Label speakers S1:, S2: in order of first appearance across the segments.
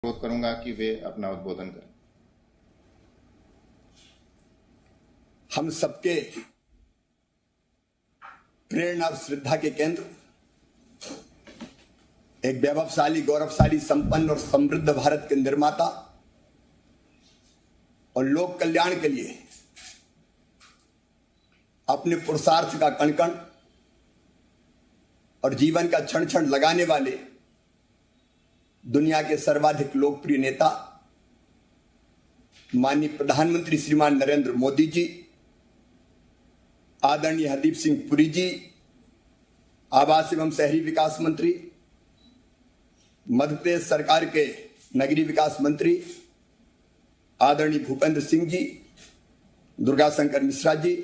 S1: अनुरोध करूंगा कि वे अपना उद्बोधन करें।
S2: हम सबके प्रेरणा और श्रद्धा के केंद्र, एक वैभवशाली, गौरवशाली, संपन्न और समृद्ध भारत के निर्माता और लोक कल्याण के लिए अपने पुरुषार्थ का कण कण और जीवन का क्षण क्षण लगाने वाले दुनिया के सर्वाधिक लोकप्रिय नेता माननीय प्रधानमंत्री श्रीमान नरेंद्र मोदी जी, आदरणीय हरदीप सिंह पुरी जी, आवास एवं शहरी विकास मंत्री, मध्य प्रदेश सरकार के नगरीय विकास मंत्री आदरणीय भूपेंद्र सिंह जी, दुर्गा शंकर मिश्रा जी,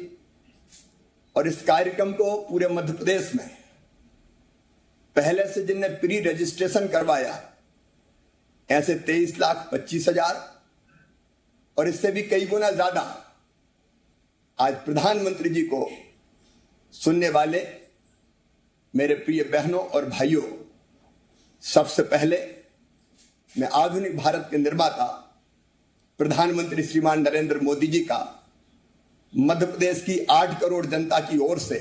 S2: और इस कार्यक्रम को पूरे मध्य प्रदेश में पहले से जिनने प्री रजिस्ट्रेशन करवाया ऐसे 23,25,000 और इससे भी कई गुना ज्यादा आज प्रधानमंत्री जी को सुनने वाले मेरे प्रिय बहनों और भाइयों, सबसे पहले मैं आधुनिक भारत के निर्माता प्रधानमंत्री श्रीमान नरेंद्र मोदी जी का मध्य प्रदेश की 8 करोड़ जनता की ओर से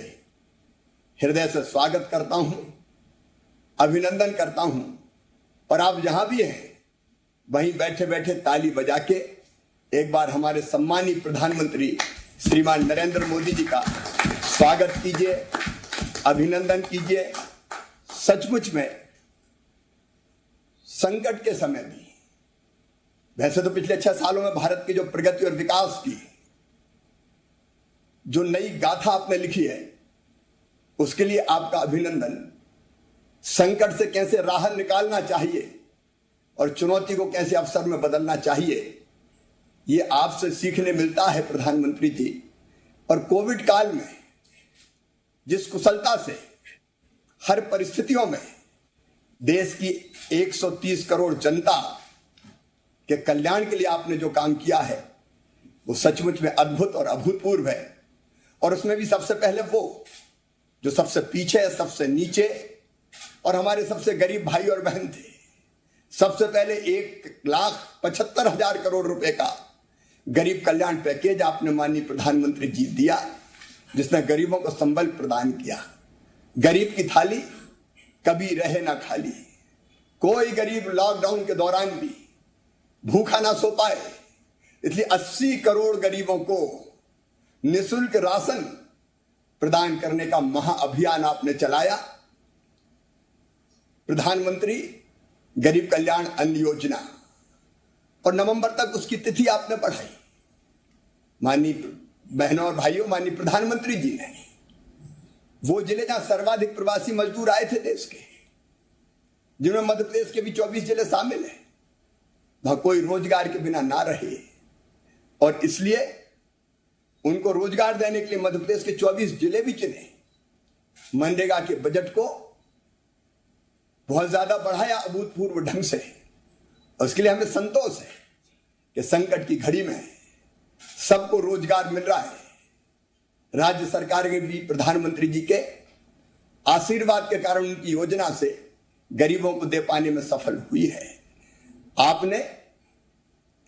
S2: हृदय से स्वागत करता हूं, अभिनंदन करता हूं। और आप जहां भी हैं वहीं बैठे बैठे ताली बजा के एक बार हमारे सम्मानित प्रधानमंत्री श्रीमान नरेंद्र मोदी जी का स्वागत कीजिए, अभिनंदन कीजिए। सचमुच में संकट के समय भी, वैसे तो पिछले 6 सालों में भारत की जो प्रगति और विकास की जो नई गाथा आपने लिखी है, उसके लिए आपका अभिनंदन। संकट से कैसे राह निकालना चाहिए और चुनौती को कैसे अवसर में बदलना चाहिए, ये आपसे सीखने मिलता है प्रधानमंत्री जी। और कोविड काल में जिस कुशलता से हर परिस्थितियों में देश की 130 करोड़ जनता के कल्याण के लिए आपने जो काम किया है वो सचमुच में अद्भुत और अभूतपूर्व है। और उसमें भी सबसे पहले वो जो सबसे पीछे, सबसे नीचे और हमारे सबसे गरीब भाई और बहन थे, सबसे पहले 1,75,000 करोड़ रुपए का गरीब कल्याण पैकेज आपने माननीय प्रधानमंत्री जी दिया, जिसने गरीबों को संबल प्रदान किया। गरीब की थाली कभी रहे ना खाली। कोई गरीब लॉकडाउन के दौरान भी भूखा ना सो पाए, इसलिए 80 करोड़ गरीबों को निःशुल्क राशन प्रदान करने का महाअभियान आपने चलाया। प्रधानमंत्री गरीब कल्याण अन्न योजना, और नवंबर तक उसकी तिथि आपने बढ़ाई। माननीय बहनों और भाइयों, माननीय प्रधानमंत्री जी ने वो जिले जहां सर्वाधिक प्रवासी मजदूर आए थे देश के, जिनमें मध्य प्रदेश के भी 24 जिले शामिल हैं, वहां कोई रोजगार के बिना ना रहे। और इसलिए उनको रोजगार देने के लिए मध्य प्रदेश के 24 जिले भी चुने। मनरेगा के बजट को बहुत ज्यादा बढ़ाया अभूतपूर्व ढंग से। उसके लिए हमें संतोष है कि संकट की घड़ी में सबको रोजगार मिल रहा है। राज्य सरकार के भी प्रधानमंत्री जी के आशीर्वाद के कारण उनकी योजना से गरीबों को दे पाने में सफल हुई है। आपने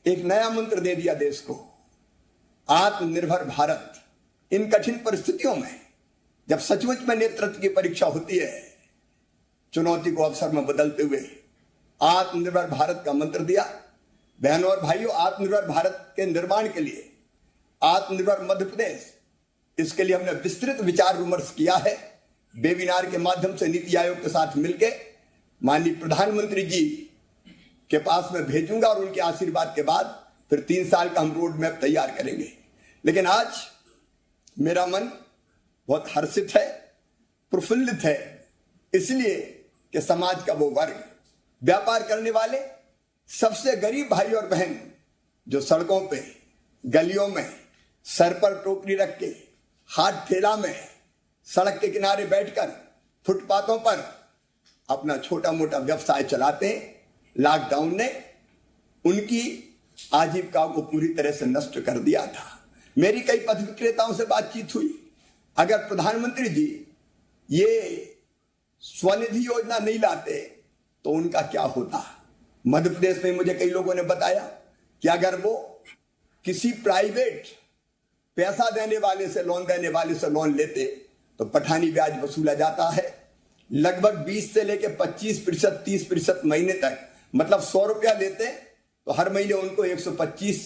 S2: एक नया मंत्र दे दिया देश को, आत्मनिर्भर भारत। इन कठिन परिस्थितियों में जब सचमुच में नेतृत्व की परीक्षा होती है, चुनौती को अवसर में बदलते हुए आत्मनिर्भर भारत का मंत्र दिया। बहनों और भाइयों, आत्मनिर्भर भारत के निर्माण के लिए आत्मनिर्भर मध्य प्रदेश, इसके लिए हमने विस्तृत विचार विमर्श किया है। वेबिनार के माध्यम से नीति आयोग के साथ मिलकर माननीय प्रधानमंत्री जी के पास में भेजूंगा और उनके आशीर्वाद के बाद फिर 3 साल का हम रोड मैप तैयार करेंगे। लेकिन आज मेरा मन बहुत हर्षित है, प्रफुल्लित है, इसलिए कि समाज का वो वर्ग, व्यापार करने वाले सबसे गरीब भाई और बहन जो सड़कों पे, गलियों में सर पर टोकरी रख के, हाथ ठेला में, सड़क के किनारे बैठकर, फुटपाथों पर अपना छोटा मोटा व्यवसाय चलाते हैं, लॉकडाउन ने उनकी आजीविका को पूरी तरह से नष्ट कर दिया था। मेरी कई पथ विक्रेताओं से बातचीत हुई, अगर प्रधानमंत्री जी ये स्वनिधि योजना नहीं लाते तो उनका क्या होता। मध्य प्रदेश में मुझे कई लोगों ने बताया कि अगर वो किसी प्राइवेट पैसा देने वाले से लोन देने वाले से लोन लेते तो पठानी ब्याज वसूला जाता है। लगभग 20 से लेकर 25%, 30% महीने तक, मतलब 100 रुपया लेते तो हर महीने उनको 125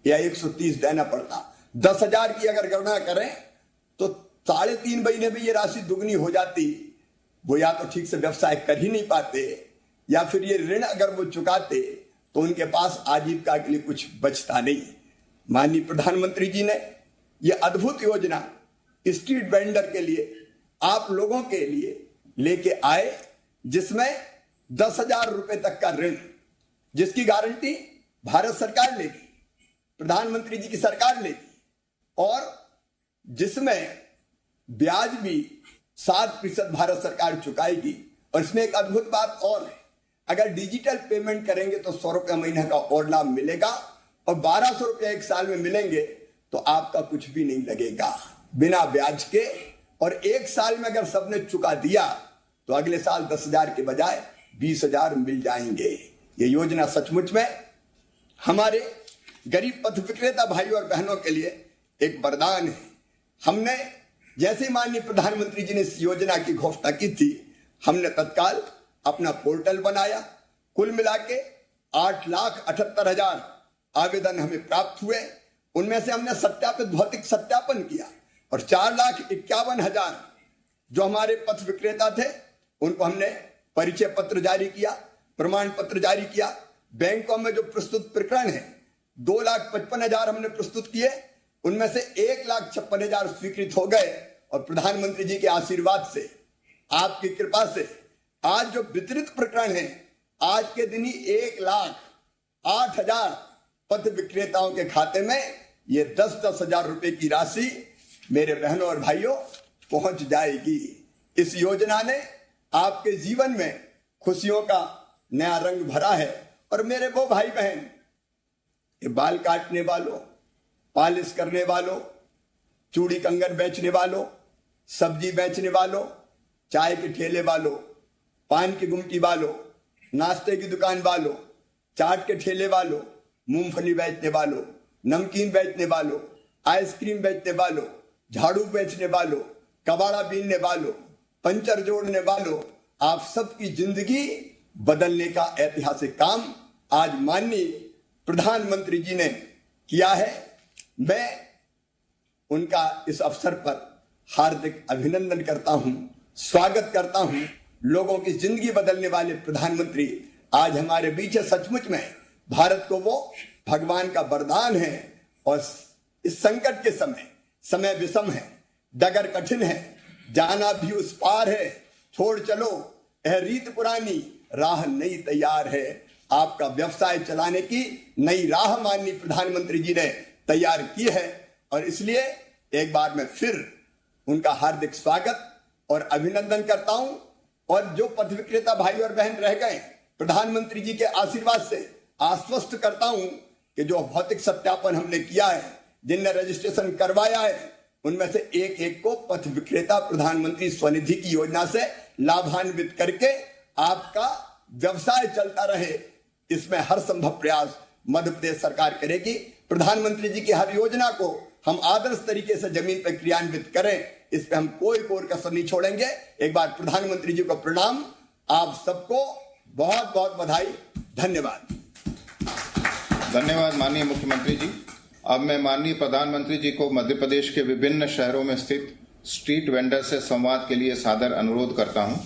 S2: या 130 देना पड़ता। 10,000 की अगर गणना करें तो 3.5 महीने में ये राशि दुगनी हो जाती। वो या तो ठीक से व्यवसाय कर ही नहीं पाते या फिर ये ऋण अगर वो चुकाते तो उनके पास आजीविका के लिए कुछ बचता नहीं। माननीय प्रधानमंत्री जी ने ये अद्भुत योजना स्ट्रीट वेंडर के लिए, आप लोगों के लिए लेके आए, जिसमें 10,000 रुपए तक का ऋण, जिसकी गारंटी भारत सरकार लेगी, प्रधानमंत्री जी की सरकार लेगी, और जिसमें ब्याज भी 7% भारत सरकार चुकाएगी। और इसमें एक अद्भुत बात और है, अगर डिजिटल पेमेंट करेंगे तो 100 रुपया महीने का और लाभ मिलेगा, और 1200 रुपया एक साल में मिलेंगे तो आपका कुछ भी नहीं लगेगा बिना ब्याज के। और एक साल में अगर सबने चुका दिया तो अगले साल 10,000 के बजाय 20,000 मिल जाएंगे। ये योजना सचमुच में हमारे गरीब पथ विक्रेता भाई और बहनों के लिए एक वरदान है। हमने जैसे ही माननीय प्रधानमंत्री जी ने इस योजना की घोषणा की थी, हमने तत्काल अपना पोर्टल बनाया। कुल मिला के 8,78,000 आवेदन हमें प्राप्त हुए। उनमें से हमने सत्यापित भौतिक सत्यापन किया और 4,51,000 जो हमारे पथ विक्रेता थे उनको हमने परिचय पत्र जारी किया, प्रमाण पत्र जारी किया। बैंकों में जो प्रस्तुत प्रकरण है 2,55,000 हमने प्रस्तुत किए, उनमें से 1,56,000 स्वीकृत हो गए। और प्रधानमंत्री जी के आशीर्वाद से, आपकी कृपा से आज जो वितरित प्रकरण है, आज के दिन ही 1,08,000 पथ विक्रेताओं के खाते में ये 10,000 रुपए की राशि मेरे बहनों और भाइयों पहुंच जाएगी। इस योजना ने आपके जीवन में खुशियों का नया रंग भरा है। और मेरे वो भाई बहन, ये बाल काटने वालों, पॉलिश करने वालों, चूड़ी कंगन बेचने वालों, सब्जी बेचने वालों, चाय के ठेले वालों, पान की गुमटी वालों, नाश्ते की दुकान वालों, चाट के ठेले वालों, मूंगफली बेचने वालों, नमकीन बेचने वालों, आइसक्रीम बेचने वालों, झाड़ू बेचने वालों, कबाड़ा बीनने वालों, पंचर जोड़ने वालों, आप सबकी जिंदगी बदलने का ऐतिहासिक काम आज माननीय प्रधानमंत्री जी ने किया है। मैं उनका इस अवसर पर हार्दिक अभिनंदन करता हूं, स्वागत करता हूं। लोगों की जिंदगी बदलने वाले प्रधानमंत्री आज हमारे बीच है। सचमुच में भारत को वो भगवान का वरदान है। और इस संकट के समय विषम है, डगर कठिन है, जाना भी उस पार है, छोड़ चलो यह रीत पुरानी, राह नई तैयार है। आपका व्यवसाय चलाने की नई राह माननीय प्रधानमंत्री जी ने तैयार की है। और इसलिए एक बार मैं फिर उनका हार्दिक स्वागत और अभिनंदन करता हूं। और जो पथ विक्रेता भाई और बहन रह गए, प्रधानमंत्री जी के आशीर्वाद से आश्वस्त करता हूं कि जो भौतिक सत्यापन हमने किया है, जिनने रजिस्ट्रेशन करवाया है, उनमें से एक एक को पथ विक्रेता प्रधानमंत्री स्वनिधि की योजना से लाभान्वित करके आपका व्यवसाय चलता रहे, इसमें हर संभव प्रयास मध्य प्रदेश सरकार करेगी। प्रधानमंत्री जी की हर योजना को हम आदर्श तरीके से जमीन पर क्रियान्वित करें, इस पे हम कोई कसर नहीं छोड़ेंगे। एक बार प्रधानमंत्री जी को प्रणाम, आप सबको बहुत बहुत बधाई, धन्यवाद।
S1: धन्यवाद माननीय मुख्यमंत्री जी। अब मैं माननीय प्रधानमंत्री जी को मध्य प्रदेश के विभिन्न शहरों में स्थित स्ट्रीट वेंडर से संवाद के लिए सादर अनुरोध करता हूं।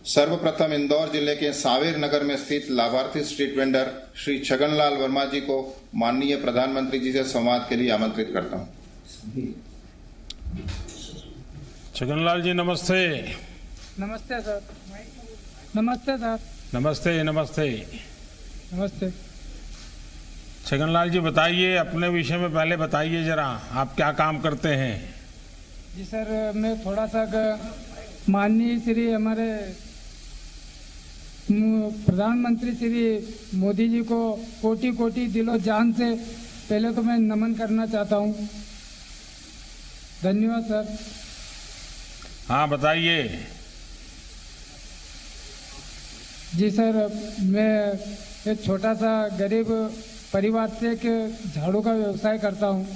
S1: सर्वप्रथम इंदौर जिले के सांवेर नगर में स्थित लाभार्थी स्ट्रीट वेंडर श्री छगनलाल वर्मा जी को माननीय प्रधानमंत्री जी से संवाद के लिए आमंत्रित करता हूं।
S3: छगनलाल जी नमस्ते।
S4: नमस्ते सर। नमस्ते सर।
S3: नमस्ते नमस्ते
S4: नमस्ते।
S3: छगनलाल जी बताइए, अपने विषय में पहले बताइए जरा, आप क्या काम करते हैं?
S4: जी सर, मैं थोड़ा सा माननीय श्री हमारे प्रधानमंत्री श्री मोदी जी को कोटि कोटि दिलो जान से पहले तो मैं नमन करना चाहता हूँ। धन्यवाद सर।
S3: हाँ बताइए।
S4: जी सर, मैं एक छोटा सा गरीब परिवार से एक झाड़ू का व्यवसाय करता हूँ।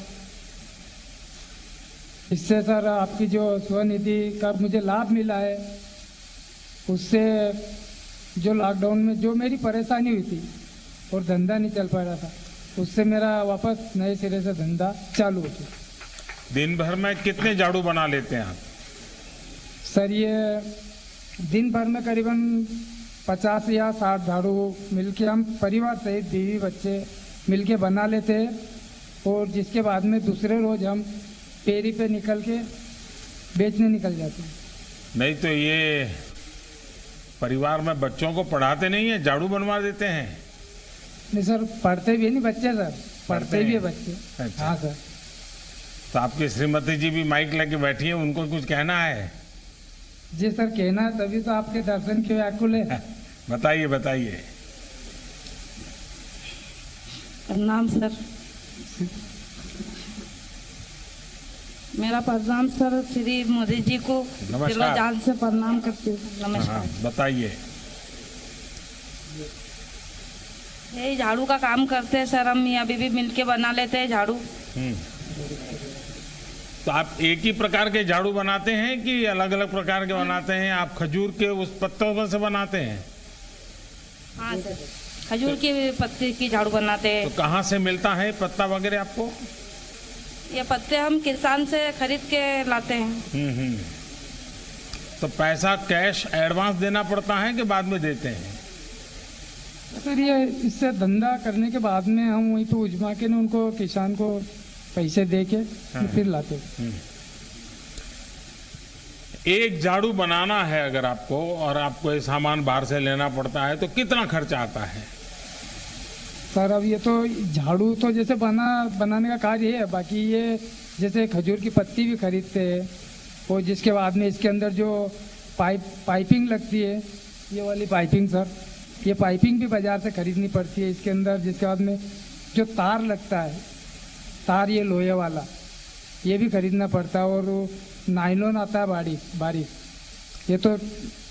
S4: इससे सर आपकी जो स्वनिधि का मुझे लाभ मिला है, उससे जो लॉकडाउन में जो मेरी परेशानी हुई थी और धंधा नहीं चल पा रहा था, उससे मेरा वापस नए सिरे से धंधा चालू हो गया।
S3: दिन भर में कितने झाड़ू बना लेते हैं आप?
S4: सर ये दिन भर में करीबन 50 या 60 झाड़ू मिलके हम परिवार सहित बीवी बच्चे मिलके बना लेते हैं, और जिसके बाद में दूसरे रोज हम पेरी पे निकल के बेचने निकल जाते हैं।
S3: नहीं तो ये परिवार में बच्चों को पढ़ाते नहीं है, झाड़ू बनवा देते हैं?
S4: नहीं सर, पढ़ते भी नहीं बच्चे सर, पढ़ते भी है बच्चे।
S3: अच्छा।
S4: हाँ सर।
S3: तो आपकी श्रीमती जी भी माइक लेके बैठी है, उनको कुछ कहना है?
S4: जी सर, कहना है, तभी तो आपके दर्शन के व्याकुल है।
S3: बताइए बताइए।
S5: प्रणाम सर। मेरा प्रणाम सर, श्री मोदी जी को
S3: नमस्कार।
S5: दिलो जान से प्रणाम करती हूँ।
S3: हाँ,
S5: नमस्कार।
S3: बताइए।
S5: यही झाड़ू का काम करते हैं सर, हम अभी भी मिलके बना लेते हैं झाड़ू।
S3: तो आप एक ही प्रकार के झाड़ू बनाते हैं कि अलग अलग प्रकार के बनाते हैं? आप खजूर के उस पत्तों में से बनाते हैं?
S5: हाँ सर, खजूर की पत्ती की झाड़ू बनाते हैं।
S3: तो कहाँ से मिलता है पत्ता वगैरह आपको?
S5: ये पत्ते हम किसान से खरीद के लाते हैं।
S3: तो पैसा कैश एडवांस देना पड़ता है कि बाद में देते हैं?
S4: सर ये इससे धंधा करने के बाद में हम वहीं पे उजमा के ना उनको किसान को पैसे दे के फिर लाते।
S3: एक झाड़ू बनाना है अगर आपको, और आपको ये सामान बाहर से लेना पड़ता है, तो कितना खर्चा आता है?
S4: सर अब ये तो झाड़ू तो जैसे बनाने का कार्य है, बाकी ये जैसे खजूर की पत्ती भी खरीदते हैं, और जिसके बाद में इसके अंदर जो पाइपिंग लगती है, ये वाली पाइपिंग सर, ये पाइपिंग भी बाजार से खरीदनी पड़ती है इसके अंदर। जिसके बाद में जो तार लगता है, तार ये लोहे वाला, ये भी खरीदना पड़ता है, और नायलॉन आता है बारीक, ये तो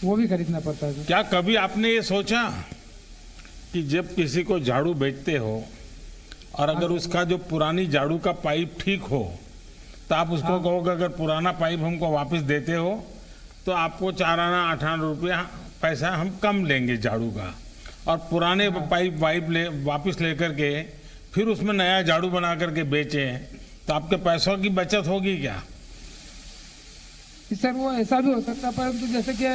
S4: वो भी खरीदना पड़ता है।
S3: क्या कभी आपने ये सोचा कि जब किसी को झाड़ू बेचते हो और अगर उसका जो पुरानी झाड़ू का पाइप ठीक हो, तो आप उसको कहोगे अगर पुराना पाइप हमको वापस देते हो तो आपको 4 आना 8 आना रुपया पैसा हम कम लेंगे झाड़ू का, और पुराने पाइप वापस लेकर के फिर उसमें नया झाड़ू बना करके बेचें, तो आपके पैसों की बचत होगी क्या?
S4: सर वो ऐसा भी हो सकता है, परंतु जैसे कि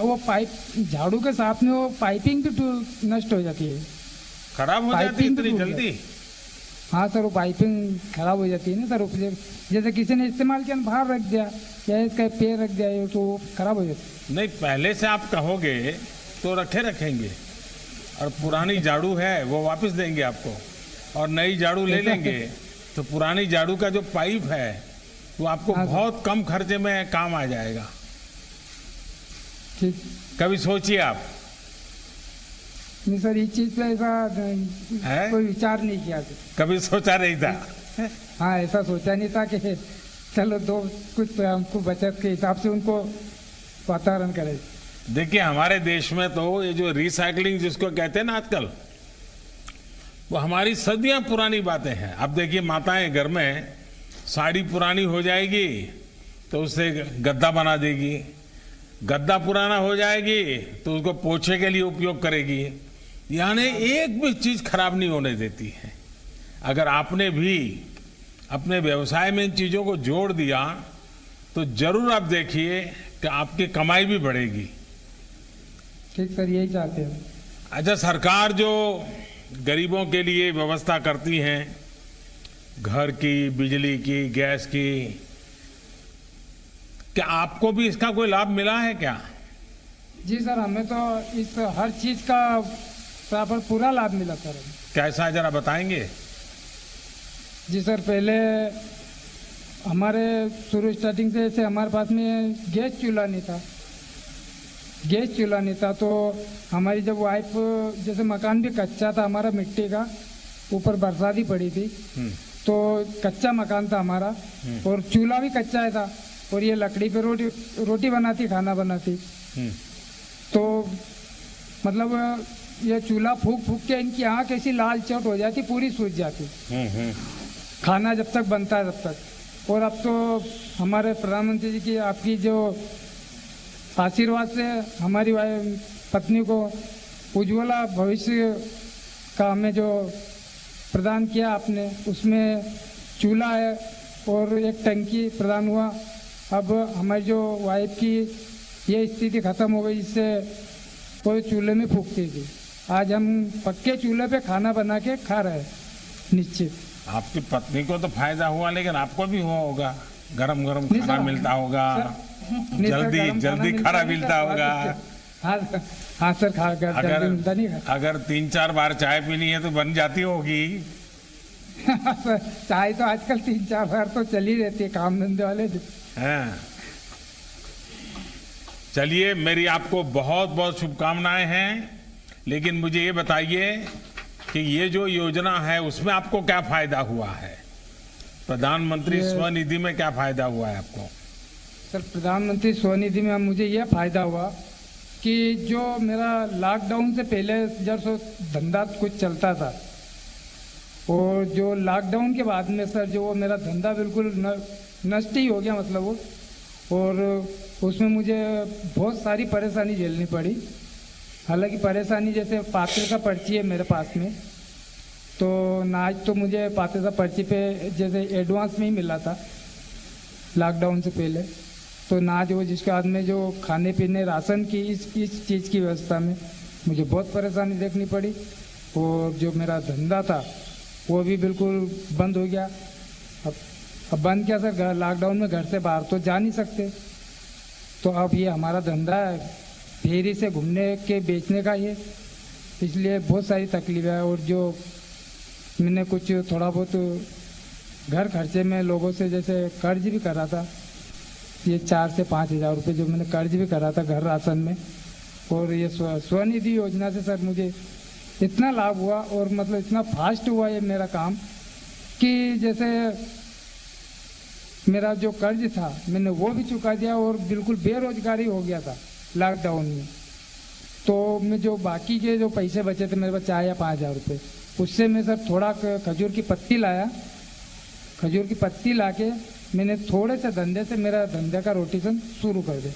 S4: वो पाइप झाड़ू के साथ में वो पाइपिंग भी नष्ट हो जाती है,
S3: खराब हो जाती है इतनी जल्दी?
S4: हाँ सर, वो पाइपिंग खराब हो जाती है ना सर। जैसे किसी ने इस्तेमाल किया, बाहर रख दिया या इसका पैर रख दिया, तो खराब हो जाती है।
S3: नहीं, पहले से आप कहोगे तो रखेंगे, और पुरानी झाड़ू है वो वापस देंगे आपको, और नई झाड़ू ले लेंगे, तो पुरानी झाड़ू का जो पाइप है वो आपको बहुत कम खर्चे में काम आ जाएगा।
S4: ठीक।
S3: कभी सोचिए आप?
S4: नहीं सर, इस चीज पे ऐसा
S3: है?
S4: कोई विचार नहीं किया सर।
S3: कभी सोचा नहीं था?
S4: हाँ, ऐसा सोचा नहीं था कि चलो कुछ हमको बचत के हिसाब से उनको वातावरण करे।
S3: देखिए हमारे देश में तो ये जो रिसाइकलिंग जिसको कहते हैं ना आजकल, वो हमारी सदियां पुरानी बातें हैं। अब देखिए माताएं घर में साड़ी पुरानी हो जाएगी तो उससे गद्दा बना देगी, गद्दा पुराना हो जाएगी तो उसको पोछे के लिए उपयोग करेगी, यानी एक भी चीज खराब नहीं होने देती है। अगर आपने भी अपने व्यवसाय में इन चीजों को जोड़ दिया तो जरूर आप देखिए कि आपकी कमाई भी बढ़ेगी।
S4: ठीक सर, यही चाहते हैं।
S3: अच्छा, सरकार जो गरीबों के लिए व्यवस्था करती हैं, घर की, बिजली की, गैस की, क्या आपको भी इसका कोई लाभ मिला है क्या?
S4: जी सर, हमें तो इस हर चीज का बराबर पूरा लाभ मिला सर।
S3: कैसा, जरा बताएंगे?
S4: जी सर, पहले हमारे शुरू स्टार्टिंग से ऐसे हमारे पास में गैस चूल्हा नहीं था, तो हमारी जब वाइफ, जैसे मकान भी कच्चा था हमारा मिट्टी का, ऊपर बरसात ही पड़ी थी, तो कच्चा मकान था हमारा, और चूल्हा भी कच्चा ही था, और ये लकड़ी पे रोटी बनाती, खाना बनाती। तो मतलब ये चूल्हा फूक फूक के इनकी आँख ऐसी लाल चट हो जाती, पूरी सूज जाती खाना जब तक बनता है तब तक। और अब तो हमारे प्रधानमंत्री जी की आपकी जो आशीर्वाद से हमारी पत्नी को उज्ज्वला भविष्य का हमें जो प्रदान किया आपने, उसमें चूल्हा है और एक टंकी प्रदान हुआ। अब हमारी जो वाइफ की ये स्थिति खत्म हो गई, जिससे कोई चूल्हे में फूकती थी। आज हम पक्के चूल्हे पे खाना बना के खा रहे हैं निश्चित।
S3: आपकी पत्नी को तो फायदा हुआ, लेकिन आपको भी हुआ होगा, गरम गरम खाना मिलता होगा, जल्दी खाना मिलता होगा।
S4: हाँ सर, जल्दी मिलता नहीं है।
S3: अगर 3-4 बार चाय पीनी है तो बन जाती होगी।
S4: चाय तो आजकल 3-4 बार तो चली रहती है काम धंधे वाले।
S3: हाँ। चलिए, मेरी आपको बहुत बहुत शुभकामनाएं हैं, लेकिन मुझे ये बताइए कि ये जो योजना है उसमें आपको क्या फायदा हुआ है? प्रधानमंत्री स्वनिधि में क्या फायदा हुआ है आपको?
S4: सर, प्रधानमंत्री स्वनिधि में मुझे यह फायदा हुआ कि जो मेरा लॉकडाउन से पहले जब धंधा कुछ चलता था, और जो लॉकडाउन के बाद में सर जो वो मेरा धंधा बिल्कुल नष्ट ही हो गया, मतलब वो, और उसमें मुझे बहुत सारी परेशानी झेलनी पड़ी। हालांकि परेशानी जैसे पात्रता पर्ची है मेरे पास में, तो नाज तो मुझे पात्रता पर्ची पे जैसे एडवांस में ही मिला था लॉकडाउन से पहले, तो नाज वो जिसके बाद में जो खाने पीने राशन की इस चीज़ की व्यवस्था में मुझे बहुत परेशानी देखनी पड़ी। और जो मेरा धंधा था वो भी बिल्कुल बंद हो गया। अब बंद क्या सर, लॉकडाउन में घर से बाहर तो जा नहीं सकते, तो अब ये हमारा धंधा है फेरी से घूमने के बेचने का, ये इसलिए बहुत सारी तकलीफ है। और जो मैंने कुछ थोड़ा बहुत घर खर्चे में लोगों से जैसे कर्ज भी करा था, ये 4 से 5 हज़ार रुपये जो मैंने कर्ज भी करा था घर राशन में। और ये स्वनिधि योजना से सर मुझे इतना लाभ हुआ, और मतलब इतना फास्ट हुआ ये मेरा काम कि जैसे मेरा जो कर्ज था मैंने वो भी चुका दिया, और बिल्कुल बेरोजगारी हो गया था लॉकडाउन में। तो मैं जो बाकी के जो पैसे बचे थे मेरे पास 4 या 5 हज़ार रुपये, उससे मैं सर थोड़ा खजूर की पत्ती लाया। खजूर की पत्ती लाके मैंने थोड़े से धंधे से मेरा धंधे का रोटेशन शुरू कर दिया।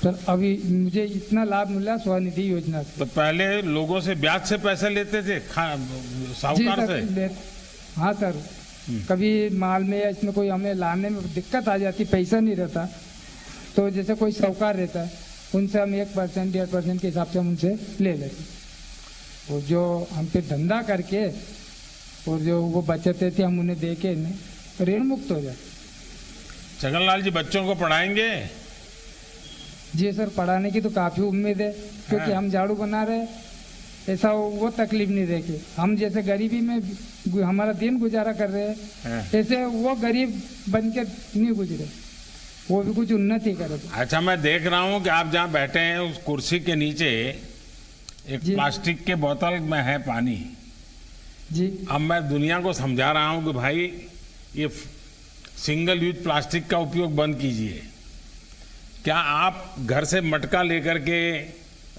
S4: सर अभी मुझे इतना लाभ मिला स्वनिधि योजना से।
S3: तो पहले लोगों से ब्याज से पैसे लेते थे साहूकार से?
S4: हाँ सर, कभी माल में या इसमें कोई हमें लाने में दिक्कत आ जाती, पैसा नहीं रहता, तो जैसे कोई साहूकार रहता है उनसे हम 1% 1.5% के हिसाब से हम उनसे ले लेते, और जो हम पे धंधा करके और जो वो बचते थे हम उन्हें दे के ऋण मुक्त हो जाए।
S3: छगनलाल जी, बच्चों को पढ़ाएंगे?
S4: जी सर, पढ़ाने की तो काफ़ी उम्मीद है, क्योंकि हम झाड़ू बना रहे, ऐसा वो तकलीफ नहीं देखे। हम जैसे गरीबी में हमारा दिन गुजारा कर रहे हैं, ऐसे वो गरीब बन के नहीं गुजरे, वो भी कुछ उन्नति करे।
S3: अच्छा, मैं देख रहा हूँ कि आप जहाँ बैठे हैं उस कुर्सी के नीचे एक प्लास्टिक के बोतल में है पानी
S4: जी।
S3: अब मैं दुनिया को समझा रहा हूँ कि भाई ये सिंगल यूज प्लास्टिक का उपयोग बंद कीजिए। क्या आप घर से मटका लेकर के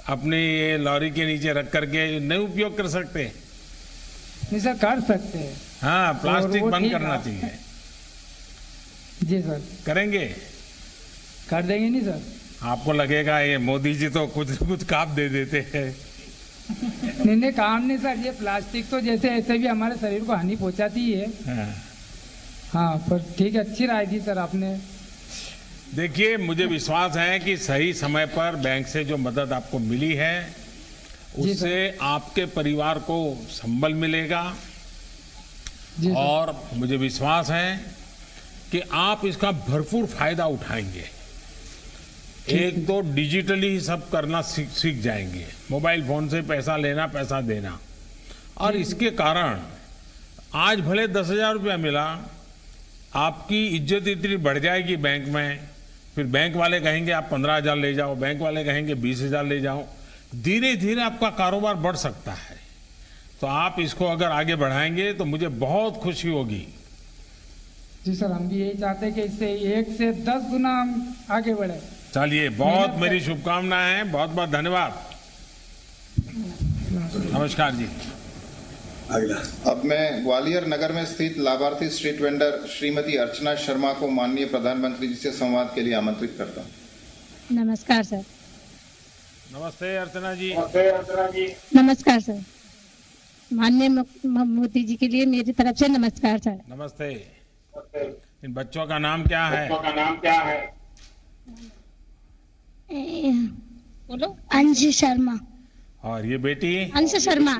S3: अपने ये लॉरी के नीचे रख करके नहीं उपयोग कर सकते?
S4: नहीं सर, कर सकते हैं।
S3: हाँ, प्लास्टिक बंद करना चाहिए।
S4: जी सर,
S3: करेंगे?
S4: कर देंगे नहीं सर?
S3: आपको लगेगा ये मोदी जी तो कुछ काम दे देते हैं।
S4: नहीं काम नहीं सर, ये प्लास्टिक तो जैसे ऐसे भी हमारे शरीर को हानि पहुंचाती ही है। हाँ, पर ठीक है, अच्छी राय दी सर आपने।
S3: देखिए, मुझे विश्वास है कि सही समय पर बैंक से जो मदद आपको मिली है उससे आपके परिवार को संबल मिलेगा, और मुझे विश्वास है कि आप इसका भरपूर फायदा उठाएंगे। एक तो डिजिटली ही सब करना सीख जाएंगे, मोबाइल फोन से पैसा लेना, पैसा देना, और इसके कारण आज भले 10,000 रुपया मिला, आपकी इज्जत इतनी बढ़ जाएगी बैंक में। फिर बैंक वाले कहेंगे आप 15,000 ले जाओ, बैंक वाले कहेंगे 20,000 ले जाओ। धीरे धीरे आपका कारोबार बढ़ सकता है। तो आप इसको अगर आगे बढ़ाएंगे तो मुझे बहुत खुशी होगी।
S4: जी सर, हम भी यही चाहते हैं कि इससे 1 से 10 गुना हम आगे बढ़े।
S3: चलिए, बहुत मेरी शुभकामनाएं हैं। बहुत बहुत धन्यवाद। नमस्कार जी।
S2: अगला
S1: अब मैं ग्वालियर नगर में स्थित लाभार्थी स्ट्रीट वेंडर श्रीमती अर्चना शर्मा को माननीय प्रधानमंत्री जी से संवाद के लिए आमंत्रित करता हूँ।
S6: नमस्कार सर।
S3: नमस्ते अर्चना जी।
S6: नमस्कार सर। माननीय मोदी जी के लिए मेरी तरफ से नमस्कार सर।
S3: नमस्ते। इन बच्चों का नाम क्या है?
S6: बोलो। अंश शर्मा।
S3: और ये बेटी?
S6: अंश शर्मा।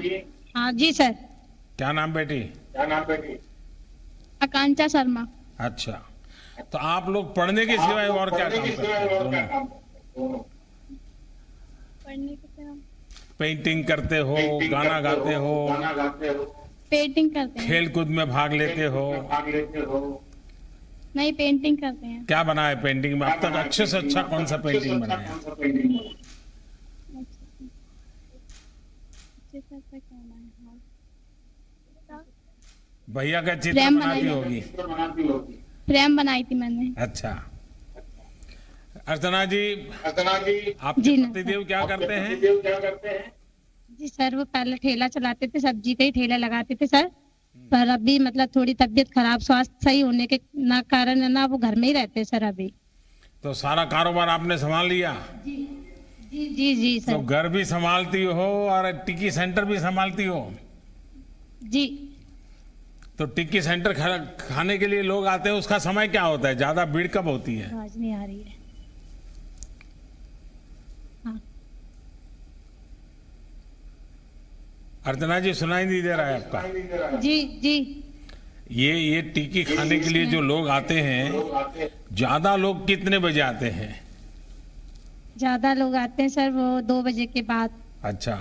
S6: हाँ जी सर।
S3: क्या नाम बेटी?
S6: आकांक्षा शर्मा।
S3: अच्छा, तो आप लोग पढ़ने के सिवाय और क्या काम करते हैं दोनों?
S6: पढ़ने के सिवा
S3: पेंटिंग करते हो, गाना गाते हो,
S6: पेंटिंग करते हैं।
S3: खेल कूद में भाग लेते हो?
S6: नहीं, पेंटिंग करते हैं।
S3: क्या बना है पेंटिंग में अब तक? अच्छे से अच्छा कौन सा पेंटिंग बनाया? भैया का चित्र
S6: प्रेम
S3: बनाती
S6: बनाई
S3: होगी।
S6: फ्रेम बनाई थी मैंने।
S3: अच्छा, अर्चना जी आपके
S6: जी ना।
S3: पतिदेव क्या करते हैं?
S6: जी सर, वो पहले ठेला चलाते थे, सब्जी का ही ठेला लगाते थे सर। पर अभी मतलब थोड़ी तबीयत खराब, स्वास्थ्य सही होने के ना कारण है ना, वो घर में ही रहते हैं सर अभी।
S3: तो सारा कारोबार आपने संभाल लिया?
S6: जी जी जी
S3: तो
S6: सर।
S3: घर भी संभालती हो और टिक्की सेंटर भी संभालती हो?
S6: जी।
S3: तो टिक्की सेंटर खाने के लिए लोग आते हैं, उसका समय क्या होता है? ज्यादा भीड़ कब होती है?
S6: आवाज नहीं आ रही है। हाँ।
S3: अर्चना जी सुनाई नहीं दे रहा है आपका?
S6: जी जी।
S3: ये टिक्की खाने के लिए जो लोग आते हैं, ज्यादा लोग कितने बजे आते हैं?
S6: ज्यादा लोग आते हैं सर वो 2 बजे के बाद।
S3: अच्छा,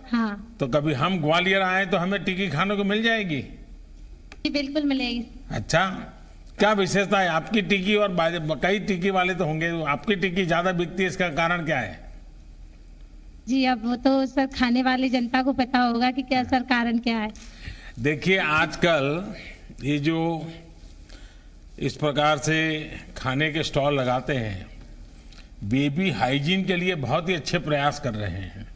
S6: हाँ
S3: तो कभी हम ग्वालियर आए तो हमें टिक्की खाने को मिल जाएगी?
S6: जी बिल्कुल मिलेगी।
S3: अच्छा, क्या विशेषता है आपकी टिक्की और कई टिक्की वाले तो होंगे, आपकी टिक्की ज्यादा बिकती है, इसका कारण क्या है?
S6: जी अब वो तो सर खाने वाली जनता को पता होगा कि क्या सर कारण क्या है।
S3: देखिए आजकल ये जो इस प्रकार से खाने के स्टॉल लगाते हैं, बेबी हाइजीन के लिए बहुत ही अच्छे प्रयास कर रहे हैं।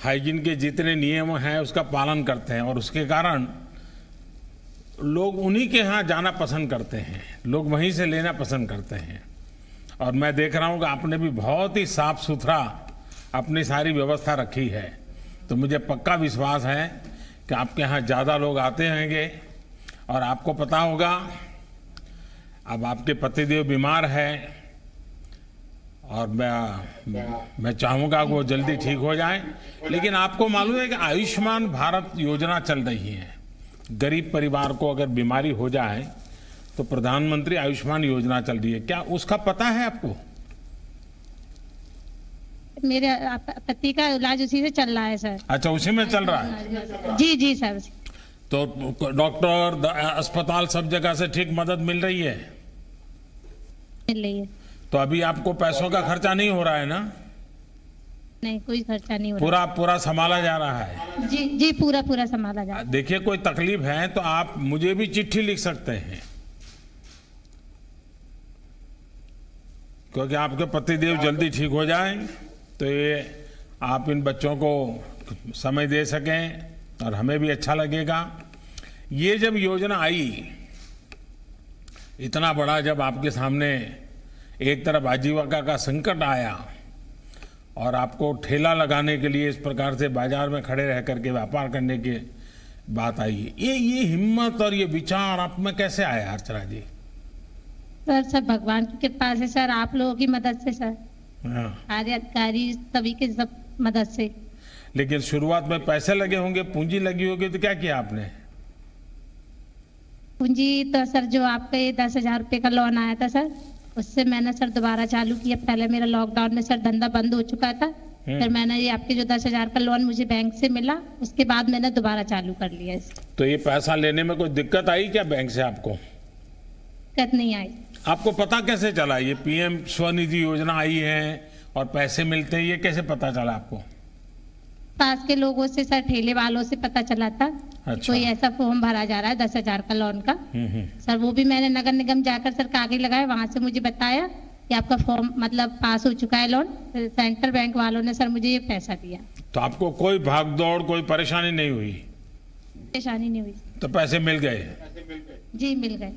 S3: हाइजीन के जितने नियम हैं उसका पालन करते हैं और उसके कारण लोग उन्हीं के यहाँ जाना पसंद करते हैं, लोग वहीं से लेना पसंद करते हैं। और मैं देख रहा हूँ कि आपने भी बहुत ही साफ सुथरा अपनी सारी व्यवस्था रखी है, तो मुझे पक्का विश्वास है कि आपके यहाँ ज़्यादा लोग आते होंगे। और आपको पता होगा अब आपके पतिदेव बीमार है और मैं चाहूँगा कि वो जल्दी ठीक हो जाए। लेकिन आपको मालूम है कि आयुष्मान भारत योजना चल रही है, गरीब परिवार को अगर बीमारी हो जाए तो प्रधानमंत्री आयुष्मान योजना चल रही है, क्या उसका पता है आपको?
S6: मेरे पति का इलाज उसी से चल रहा है सर।
S3: अच्छा, उसी में चल रहा है?
S6: जी जी सर।
S3: तो डॉक्टर अस्पताल सब जगह से ठीक मदद मिल रही है?
S6: मिल रही है।
S3: तो अभी आपको पैसों का खर्चा नहीं हो रहा है ना?
S6: नहीं, कोई खर्चा नहीं हो रहा।
S3: पूरा संभाला जा रहा है?
S6: जी जी, पूरा संभाला जा रहा है।
S3: देखिए कोई तकलीफ है तो आप मुझे भी चिट्ठी लिख सकते हैं, क्योंकि आपके पतिदेव जल्दी ठीक हो जाएं तो ये आप इन बच्चों को समय दे सकें और हमें भी अच्छा लगेगा। ये जब योजना आई, इतना बड़ा जब आपके सामने एक तरफ आजीविका का संकट आया और आपको ठेला लगाने के लिए इस प्रकार से बाजार में खड़े रह करके व्यापार करने की बात आई, ये हिम्मत और ये विचार आप में कैसे आया अर्चना जी?
S6: सर भगवान की कृपा से सर, आप लोगों की मदद से सर, सारे अधिकारी सभी के सब मदद से।
S3: लेकिन शुरुआत में पैसे लगे होंगे, पूंजी लगी होगी, तो क्या किया आपने?
S6: पूंजी तो सर जो आपके 10,000 रुपये का लोन आया था सर, उससे मैंने सर दोबारा चालू किया। पहले मेरा लॉकडाउन में सर धंधा बंद हो चुका था, फिर मैंने ये आपके जो 10,000 का लोन मुझे बैंक से मिला, उसके बाद मैंने दोबारा चालू कर लिया इसे।
S3: तो ये पैसा लेने में कोई दिक्कत आई क्या बैंक से आपको?
S6: दिक्कत नहीं आई।
S3: आपको पता कैसे चला ये पीएम स्वनिधि योजना आई है और पैसे मिलते हैं, ये कैसे पता चला आपको?
S6: पास के लोगों से सर, ठेले वालों से पता चला था।
S3: अच्छा।
S6: कोई ऐसा फॉर्म भरा जा रहा है 10,000 का लोन का। सर वो भी मैंने नगर निगम जाकर सर कागज लगाए, वहां से मुझे बताया कि आपका फॉर्म मतलब पास हो चुका है लोन। सेंट्रल बैंक वालों ने सर मुझे ये पैसा दिया।
S3: तो आपको कोई भागदौड़ कोई परेशानी नहीं हुई?
S6: परेशानी नहीं हुई।
S3: तो पैसे मिल गए?
S6: जी मिल गए।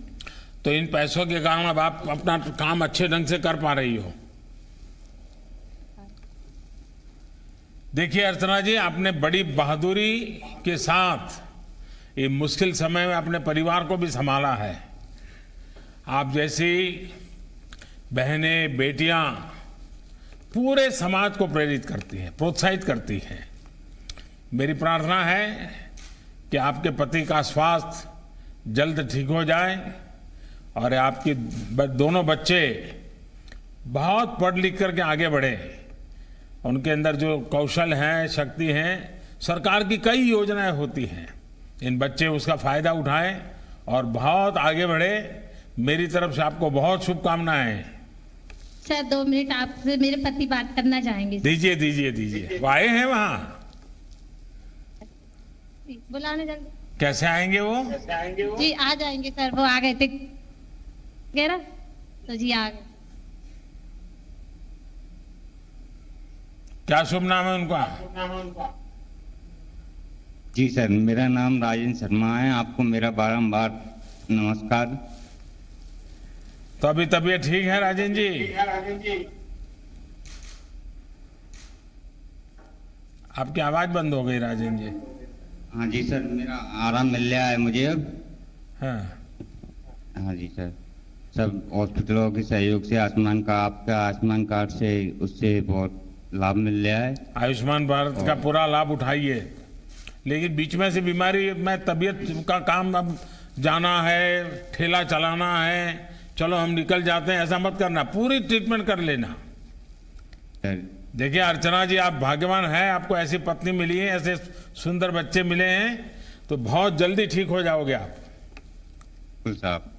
S3: तो इन पैसों के कारण अब आप अपना काम अच्छे ढंग से कर पा रही हो। देखिए अर्चना जी, आपने बड़ी बहादुरी के साथ ये मुश्किल समय में अपने परिवार को भी संभाला है। आप जैसी बहनें बेटियां पूरे समाज को प्रेरित करती हैं, प्रोत्साहित करती हैं। मेरी प्रार्थना है कि आपके पति का स्वास्थ्य जल्द ठीक हो जाए और आपके दोनों बच्चे बहुत पढ़ लिख करके आगे बढ़े। उनके अंदर जो कौशल है, शक्ति है, सरकार की कई योजनाएं होती हैं, इन बच्चे उसका फायदा उठाएं और बहुत आगे बढ़े। मेरी तरफ से आपको बहुत शुभकामनाएं।
S6: सर 2 मिनट आपसे मेरे पति बात करना चाहेंगे।
S3: दीजिए दीजिए दीजिए। वो आए हैं वहां?
S6: बुलाने जल्दी।
S3: कैसे आएंगे वो?
S6: जी आ जाएंगे सर, वो आ गए थे गेरा तो जी आ गए।
S3: क्या शुभ नाम है उनका?
S7: जी सर, मेरा नाम राजेंद्र शर्मा है। आपको मेरा बारंबार नमस्कार।
S3: तो अभी तबीयत ठीक है राजेंद्र जी? आपकी आवाज बंद हो गई राजेंद्र जी।
S7: हाँ जी सर, मेरा आराम मिल रहा है मुझे अब।
S3: हाँ
S7: जी सर, सब हॉस्पिटलों के सहयोग से आपका आयुष्मान कार्ड से उससे बहुत लाभ मिल रहा है।
S3: आयुष्मान भारत का पूरा लाभ उठाइए, लेकिन बीच में से बीमारी में तबीयत का काम अब जाना है, ठेला चलाना है, चलो हम निकल जाते हैं, ऐसा मत करना। पूरी ट्रीटमेंट कर लेना।
S7: सर
S3: देखिए अर्चना जी, आप भाग्यवान हैं, आपको ऐसी पत्नी मिली है, ऐसे सुंदर बच्चे मिले हैं, तो बहुत जल्दी ठीक हो जाओगे आप।
S7: बिल्कुल साहब।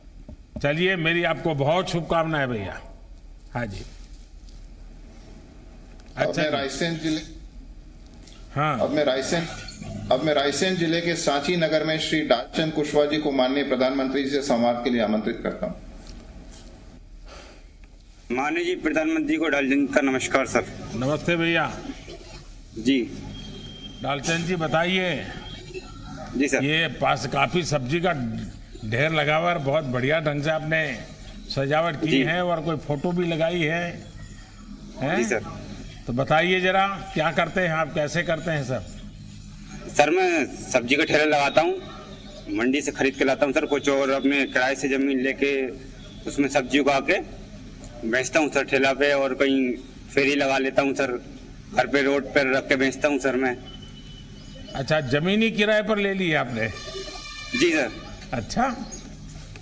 S3: चलिए, मेरी आपको बहुत शुभकामनाएं भैया। हाँ जी।
S1: अच्छा, रायसेन जिले
S3: हाँ,
S1: अब मैं रायसेन जिले के सांची नगर में श्री डालचंद कुशवाहा जी को माननीय प्रधानमंत्री से संवाद के लिए आमंत्रित करता हूँ।
S7: माननीय जी प्रधानमंत्री को डालचंद का नमस्कार सर।
S3: नमस्ते भैया
S7: जी।
S3: डालचंद जी बताइए।
S7: जी सर।
S3: ये पास काफी सब्जी का ढेर लगा हुआ है, बहुत बढ़िया ढंग से आपने सजावट की है और कोई फोटो भी लगाई है,
S7: जी सर।
S3: तो बताइए जरा, क्या करते हैं आप, कैसे करते हैं सब?
S7: सर मैं सब्जी का ठेला लगाता हूँ, मंडी से खरीद के लाता हूँ सर कुछ, और अपने किराए से जमीन लेके उसमें सब्जी उगा के बेचता हूँ सर ठेला पे, और कहीं फेरी लगा लेता हूँ सर, घर पे रोड पर रख के बेचता हूँ सर मैं।
S3: अच्छा, जमीनी किराए पर ले ली है आपने?
S7: जी सर।
S3: अच्छा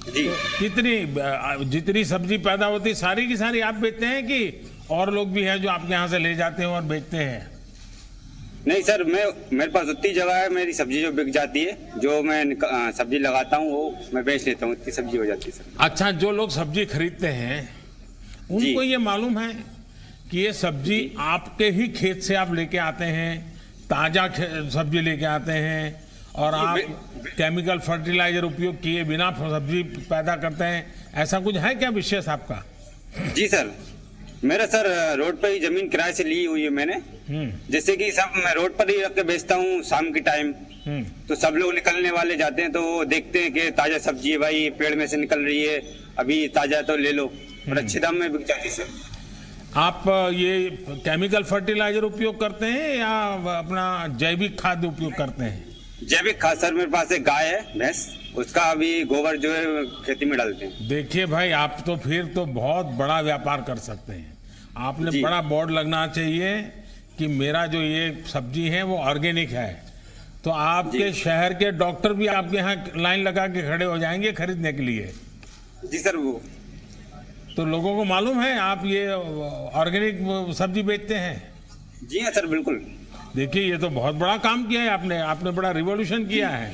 S7: जी।
S3: कितनी जितनी सब्जी पैदा होती सारी की सारी आप बेचते हैं कि और लोग भी हैं जो आपके यहाँ से ले जाते हैं और बेचते हैं?
S7: नहीं सर, मेरे पास उतनी जगह है, मेरी सब्जी जो बिक जाती है, जो मैं सब्जी लगाता हूँ वो मैं बेच लेता हूँ, इतनी सब्जी हो जाती है सर।
S3: अच्छा, जो लोग सब्जी खरीदते हैं उनको ये मालूम है कि ये सब्जी आपके ही खेत से आप लेके आते हैं, ताजा सब्जी लेके आते हैं, और आप केमिकल फर्टिलाइजर उपयोग किए बिना सब्जी पैदा करते हैं, ऐसा कुछ है क्या विशेष आपका?
S7: जी सर, मेरा सर रोड पे ही जमीन किराए से ली हुई है मैंने, जैसे कि सब मैं रोड पर ही रख के बेचता हूँ शाम के टाइम, तो सब लोग निकलने वाले जाते हैं तो वो देखते हैं कि ताजा सब्जी है भाई, पेड़ में से निकल रही है, अभी ताजा तो ले लो, और अच्छे दाम में बिक जाती है सर।
S3: आप ये केमिकल फर्टिलाइजर उपयोग करते हैं या अपना जैविक खाद उपयोग करते हैं?
S7: जैविक खाद सर, मेरे पास एक गाय है भैंस, उसका अभी गोबर जो है खेती में डालते हैं।
S3: देखिए भाई, आप तो फिर तो बहुत बड़ा व्यापार कर सकते हैं। आपने बड़ा बोर्ड लगना चाहिए कि मेरा जो ये सब्जी है वो ऑर्गेनिक है, तो आपके शहर के डॉक्टर भी आपके यहाँ लाइन लगा के खड़े हो जाएंगे खरीदने के लिए।
S7: जी सर। वो
S3: तो लोगों को मालूम है आप ये ऑर्गेनिक सब्जी बेचते हैं?
S7: जी हाँ सर, बिल्कुल।
S3: देखिए, ये तो बहुत बड़ा काम किया है आपने बड़ा रिवॉल्यूशन किया है।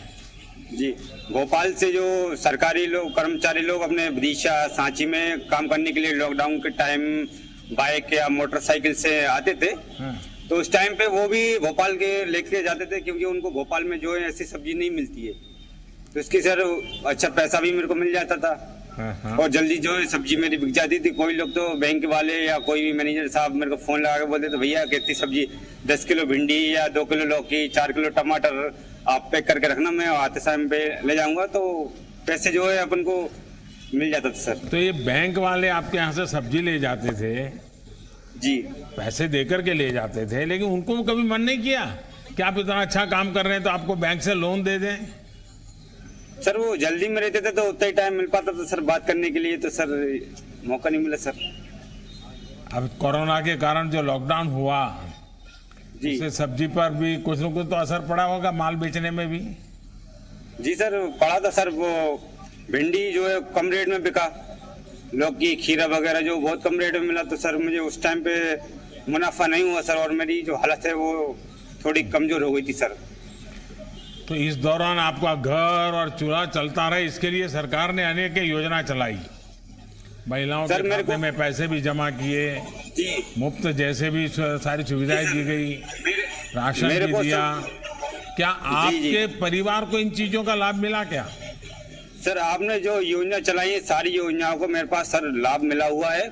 S7: जी, भोपाल से जो सरकारी लोग कर्मचारी लोग अपने विदिशा सांची में काम करने के लिए लॉकडाउन के टाइम बाइक या मोटरसाइकिल से आते थे, तो उस टाइम पे वो भी भोपाल के लेके जाते थे, क्योंकि उनको भोपाल में जो है ऐसी सब्जी नहीं मिलती है, तो इसकी सर अच्छा पैसा भी मेरे को मिल जाता था, और जल्दी जो है सब्जी मेरी बिक जाती थी। कोई लोग तो बैंक वाले या कोई भी मैनेजर साहब मेरे को फोन लगा के बोलते थे, भैया कितनी सब्जी, 10 किलो भिंडी या 2 किलो लौकी, 4 किलो टमाटर आप पैक करके रखना, मैं आते समय पे ले जाऊंगा। तो पैसे जो है अपन को मिल जाता था सर।
S3: तो ये बैंक वाले आपके यहाँ से सब्जी ले जाते थे
S7: जी,
S3: पैसे देकर के ले जाते थे, लेकिन उनको कभी मन नहीं किया कि आप इतना अच्छा काम कर रहे हैं तो आपको बैंक से लोन दे दें?
S7: सर वो जल्दी में रहते थे तो उतना ही टाइम मिल पाता था सर बात करने के लिए, तो सर मौका नहीं मिला सर।
S3: अब कोरोना के कारण जो लॉकडाउन हुआ
S7: जी
S3: उससे सब्जी पर भी कुछ न कुछ तो असर पड़ा होगा, माल बेचने में भी?
S7: जी सर पड़ा था सर। वो भिंडी जो है कम रेट में बिका, लौकी खीरा वगैरह जो बहुत कम रेट में मिला, तो सर मुझे उस टाइम पे मुनाफा नहीं हुआ सर, और मेरी जो हालत है वो थोड़ी कमजोर हो गई थी सर।
S3: तो इस दौरान आपका घर और चूल्हा चलता रहे, इसके लिए सरकार ने अनेक योजना चलाई, महिलाओं के खाते में पैसे भी जमा किए, मुफ्त जैसे भी सारी सुविधाएं दी गई, राशन भी दिया। क्या आपके परिवार को इन चीजों का लाभ मिला क्या?
S7: सर आपने जो योजना चलाई है सारी योजनाओं को मेरे पास सर लाभ मिला हुआ है,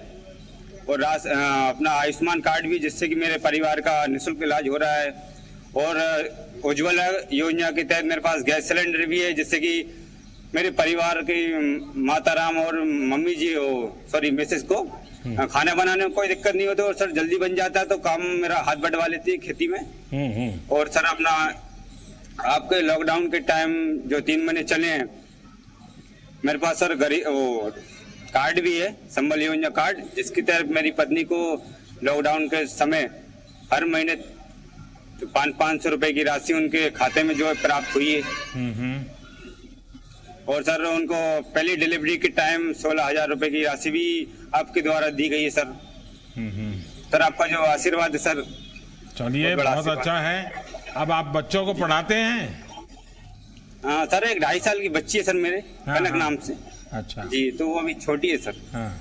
S7: और अपना आयुष्मान कार्ड भी, जिससे कि मेरे परिवार का निःशुल्क इलाज हो रहा है, और उज्ज्वला योजना के तहत मेरे पास गैस सिलेंडर भी है, जिससे कि मेरे परिवार की माताराम और मम्मी जी सॉरी मिसेस को खाना बनाने में कोई दिक्कत नहीं होती, और सर जल्दी बन जाता है, तो काम मेरा हाथ बढ़वा लेती है खेती में। और सर अपना आपके लॉकडाउन के टाइम जो 3 महीने चले हैं, मेरे पास सर कार्ड भी है, संबल योजना कार्ड, जिसकी तहत मेरी पत्नी को लॉकडाउन के समय हर महीने 500 रुपए की राशि उनके खाते में जो है प्राप्त हुई है। और सर उनको पहली डिलीवरी के टाइम 16,000 रुपए की राशि भी आपके द्वारा दी गई है सर। सर आपका जो आशीर्वाद है सर।
S3: चलिए बहुत अच्छा है। अब आप बच्चों को पढ़ाते हैं?
S7: हाँ सर, एक 2.5 साल की बच्ची है सर मेरे, कनक नाम से।
S3: अच्छा
S7: जी, तो वो अभी छोटी है सर।
S3: हाँ,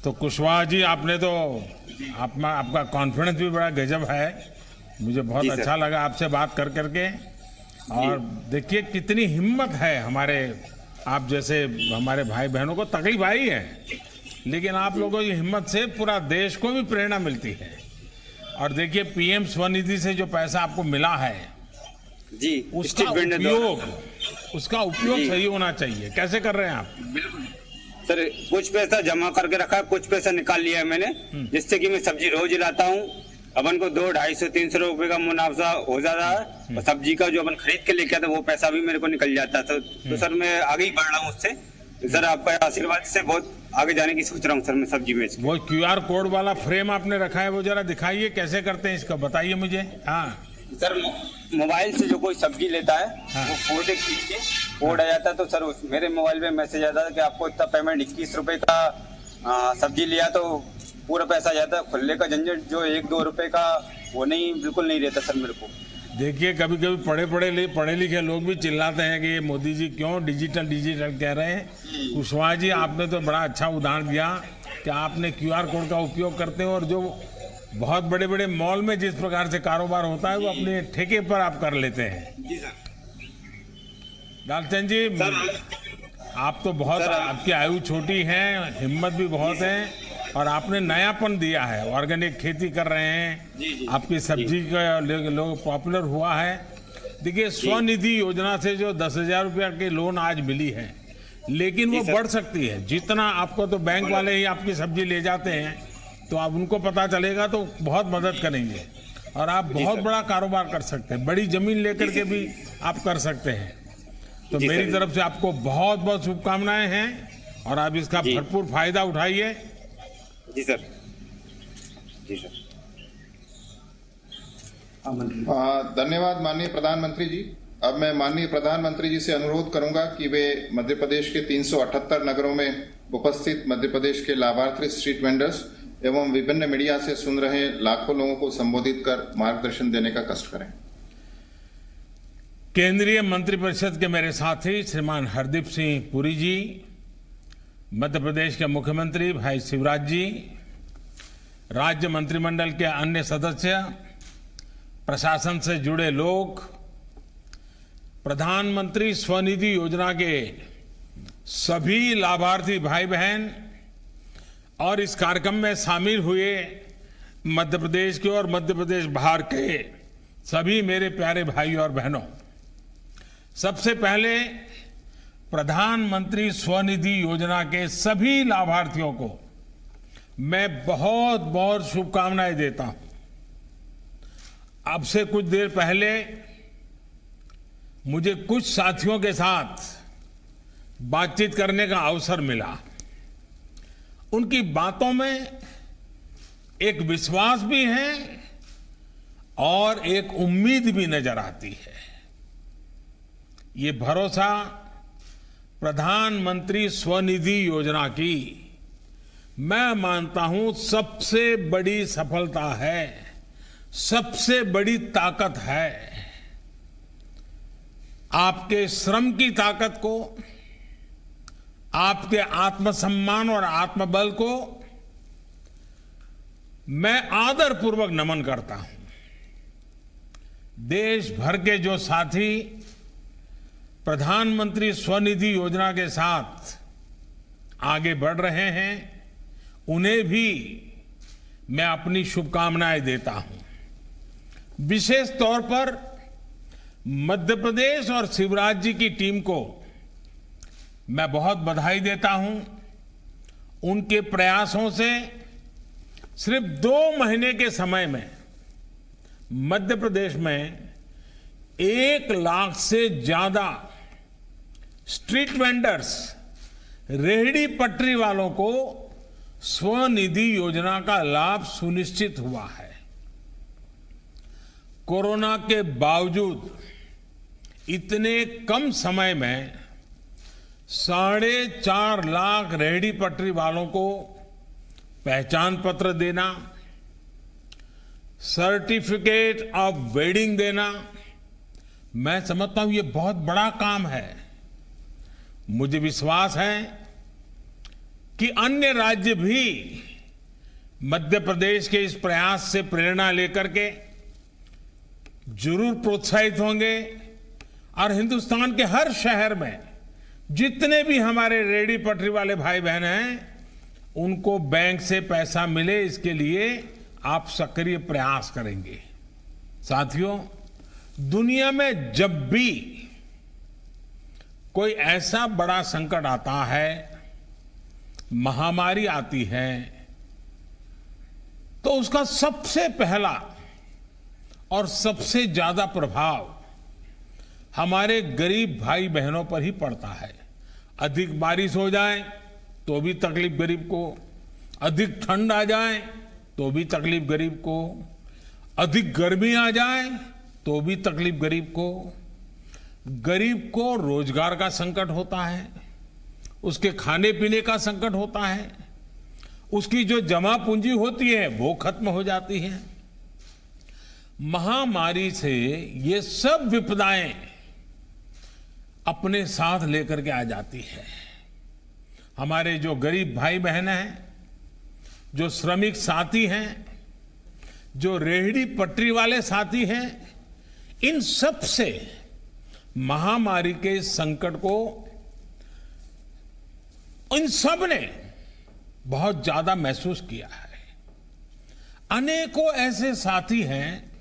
S3: तो कुशवाहा जी आपने तो आपका कॉन्फिडेंस भी बड़ा गजब है, मुझे बहुत अच्छा लगा आपसे बात कर करके। और देखिए कितनी हिम्मत है हमारे, आप जैसे हमारे भाई बहनों को तकलीफ आई है, लेकिन आप लोगों की हिम्मत से पूरा देश को भी प्रेरणा मिलती है। और देखिए पीएम स्वनिधि से जो पैसा आपको मिला है
S7: जी,
S3: उसका उपयोग सही होना चाहिए। कैसे कर रहे हैं आप?
S7: बिल्कुल सर, कुछ पैसा जमा करके रखा है, कुछ पैसा निकाल लिया है मैंने, जिससे कि मैं सब्जी रोज लाता हूँ। अपन को 200, 250, 300 रुपए का मुनाफा हो जाता है, और सब्जी का जो अपन खरीद के लेके आते वो पैसा भी मेरे को निकल जाता है। तो सर मैं आगे ही बढ़ रहा हूँ उससे। सर आपका आशीर्वाद से बहुत आगे जाने की सोच रहा हूँ सर मैं सब्जी बेच के।
S3: वो QR कोड वाला फ्रेम आपने रखा है, वो जरा दिखाइए कैसे करते हैं इसका, बताइए मुझे। हाँ
S7: सर, मोबाइल से जो कोई सब्जी लेता है वो फोटो खींच के कोड आ जाता है, तो सर मेरे मोबाइल में मैसेज आता है कि आपको इतना पेमेंट 21 रुपए का सब्जी लिया तो पूरा पैसा आ जाता है। खुले का झंझट जो 1-2 रुपए का वो नहीं, बिल्कुल नहीं रहता सर मेरे को।
S3: देखिए कभी कभी पढ़े लिखे लोग भी चिल्लाते हैं कि ये मोदी जी क्यों डिजिटल कह रहे हैं। कुशवाहा जी आपने तो बड़ा अच्छा उदाहरण दिया कि आपने QR कोड का उपयोग करते हो, और जो बहुत बड़े बड़े मॉल में जिस प्रकार से कारोबार होता है वो अपने ठेके पर आप कर लेते हैं।
S7: जी सर।
S3: लालचंद जी आप तो बहुत, आपकी आयु छोटी है, हिम्मत भी बहुत है, और आपने नयापन दिया है, ऑर्गेनिक खेती कर रहे हैं, आपकी सब्जी का लोग पॉपुलर हुआ है। देखिए स्वनिधि योजना से जो 10,000 रुपया की लोन आज मिली है, लेकिन वो बढ़ सकती है। जितना आपको तो बैंक वाले ही आपकी सब्जी ले जाते हैं, तो आप उनको पता चलेगा तो बहुत मदद करेंगे, और आप बहुत बड़ा कारोबार कर सकते हैं, बड़ी जमीन लेकर के भी आप कर सकते हैं। तो मेरी तरफ से आपको बहुत बहुत शुभकामनाएं हैं, और आप इसका भरपूर फायदा उठाइए।
S7: जी सर। जी सर।
S1: धन्यवाद माननीय प्रधानमंत्री जी। अब मैं माननीय प्रधानमंत्री जी से अनुरोध करूंगा कि वे मध्य प्रदेश के 378 नगरों में उपस्थित मध्य प्रदेश के लाभार्थी स्ट्रीट वेंडर्स एवं विभिन्न मीडिया से सुन रहे लाखों लोगों को संबोधित कर मार्गदर्शन देने का कष्ट करें।
S3: केंद्रीय मंत्रिपरिषद के मेरे साथी श्रीमान हरदीप सिंह पुरी जी, मध्य प्रदेश के मुख्यमंत्री भाई शिवराज जी, राज्य मंत्रिमंडल के अन्य सदस्य, प्रशासन से जुड़े लोग, प्रधानमंत्री स्वनिधि योजना के सभी लाभार्थी भाई बहन और इस कार्यक्रम में शामिल हुए मध्य प्रदेश के और मध्य प्रदेश बाहर के सभी मेरे प्यारे भाई और बहनों, सबसे पहले प्रधानमंत्री स्वनिधि योजना के सभी लाभार्थियों को मैं बहुत बहुत शुभकामनाएं देता हूं। अब से कुछ देर पहले मुझे कुछ साथियों के साथ बातचीत करने का अवसर मिला। उनकी बातों में एक विश्वास भी है और एक उम्मीद भी नजर आती है। ये भरोसा प्रधानमंत्री स्वनिधि योजना की मैं मानता हूं सबसे बड़ी सफलता है, सबसे बड़ी ताकत है। आपके श्रम की ताकत को, आपके आत्मसम्मान और आत्मबल को मैं आदरपूर्वक नमन करता हूं। देश भर के जो साथी प्रधानमंत्री स्वनिधि योजना के साथ आगे बढ़ रहे हैं, उन्हें भी मैं अपनी शुभकामनाएं देता हूं। विशेष तौर पर मध्य प्रदेश और शिवराज जी की टीम को मैं बहुत बधाई देता हूं। उनके प्रयासों से सिर्फ 2 महीने के समय में मध्य प्रदेश में 1 लाख से ज्यादा स्ट्रीट वेंडर्स, रेहड़ी पटरी वालों को स्वनिधि योजना का लाभ सुनिश्चित हुआ है। कोरोना के बावजूद इतने कम समय में 4.5 लाख रेहड़ी पटरी वालों को पहचान पत्र देना, सर्टिफिकेट ऑफ वेडिंग देना, मैं समझता हूं ये बहुत बड़ा काम है। मुझे विश्वास है कि अन्य राज्य भी मध्य प्रदेश के इस प्रयास से प्रेरणा लेकर के जरूर प्रोत्साहित होंगे और हिंदुस्तान के हर शहर में जितने भी हमारे रेहड़ी पटरी वाले भाई बहन हैं, उनको बैंक से पैसा मिले, इसके लिए आप सक्रिय प्रयास करेंगे। साथियों, दुनिया में जब भी कोई ऐसा बड़ा संकट आता है, महामारी आती है, तो उसका सबसे पहला और सबसे ज्यादा प्रभाव हमारे गरीब भाई बहनों पर ही पड़ता है। अधिक बारिश हो जाए तो भी तकलीफ गरीब को, अधिक ठंड आ जाए तो भी तकलीफ गरीब को, अधिक गर्मी आ जाए तो भी तकलीफ गरीब को रोजगार का संकट होता है, उसके खाने पीने का संकट होता है, उसकी जो जमा पूंजी होती है वो खत्म हो जाती है। महामारी से ये सब विपदाएं अपने साथ लेकर के आ जाती है। हमारे जो गरीब भाई बहन हैं, जो श्रमिक साथी हैं, जो रेहड़ी पटरी वाले साथी हैं, इन सब से महामारी के संकट को इन सब ने बहुत ज्यादा महसूस किया है। अनेकों ऐसे साथी हैं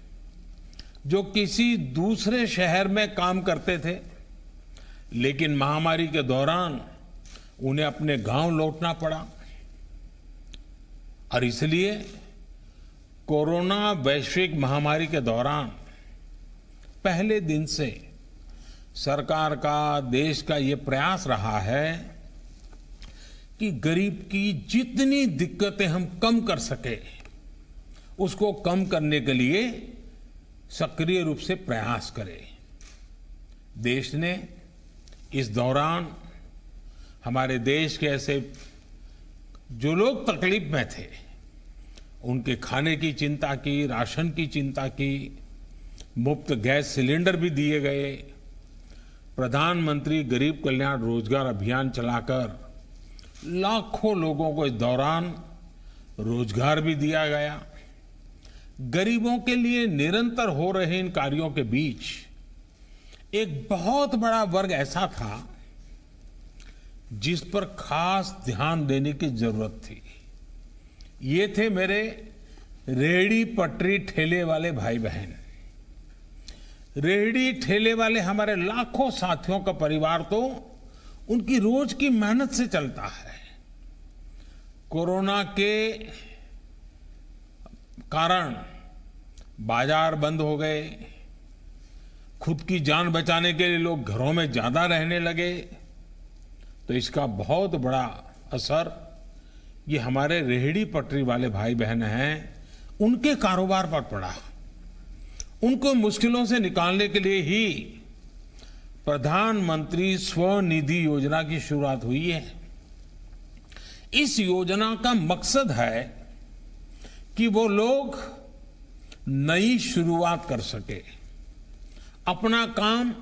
S3: जो किसी दूसरे शहर में काम करते थे, लेकिन महामारी के दौरान उन्हें अपने गांव लौटना पड़ा और इसलिए कोरोना वैश्विक महामारी के दौरान पहले दिन से सरकार का, देश का ये प्रयास रहा है कि गरीब की जितनी दिक्कतें हम कम कर सके, उसको कम करने के लिए सक्रिय रूप से प्रयास करें। देश ने इस दौरान हमारे देश के ऐसे जो लोग तकलीफ में थे, उनके खाने की चिंता की, राशन की चिंता की, मुफ्त गैस सिलेंडर भी दिए गए, प्रधानमंत्री गरीब कल्याण रोजगार अभियान चलाकर लाखों लोगों को इस दौरान रोजगार भी दिया गया। गरीबों के लिए निरंतर हो रहे इन कार्यों के बीच एक बहुत बड़ा वर्ग ऐसा था जिस पर खास ध्यान देने की जरूरत थी। ये थे मेरे रेहड़ी पटरी ठेले वाले भाई बहन। रेहड़ी ठेले वाले हमारे लाखों साथियों का परिवार तो उनकी रोज की मेहनत से चलता है। कोरोना के कारण बाजार बंद हो गए, खुद की जान बचाने के लिए लोग घरों में ज्यादा रहने लगे, तो इसका बहुत बड़ा असर ये हमारे रेहड़ी पटरी वाले भाई बहन हैं उनके कारोबार पर पड़ा। उनको मुश्किलों से निकालने के लिए ही प्रधानमंत्री स्वनिधि योजना की शुरुआत हुई है। इस योजना का मकसद है कि वो लोग नई शुरुआत कर सके, अपना काम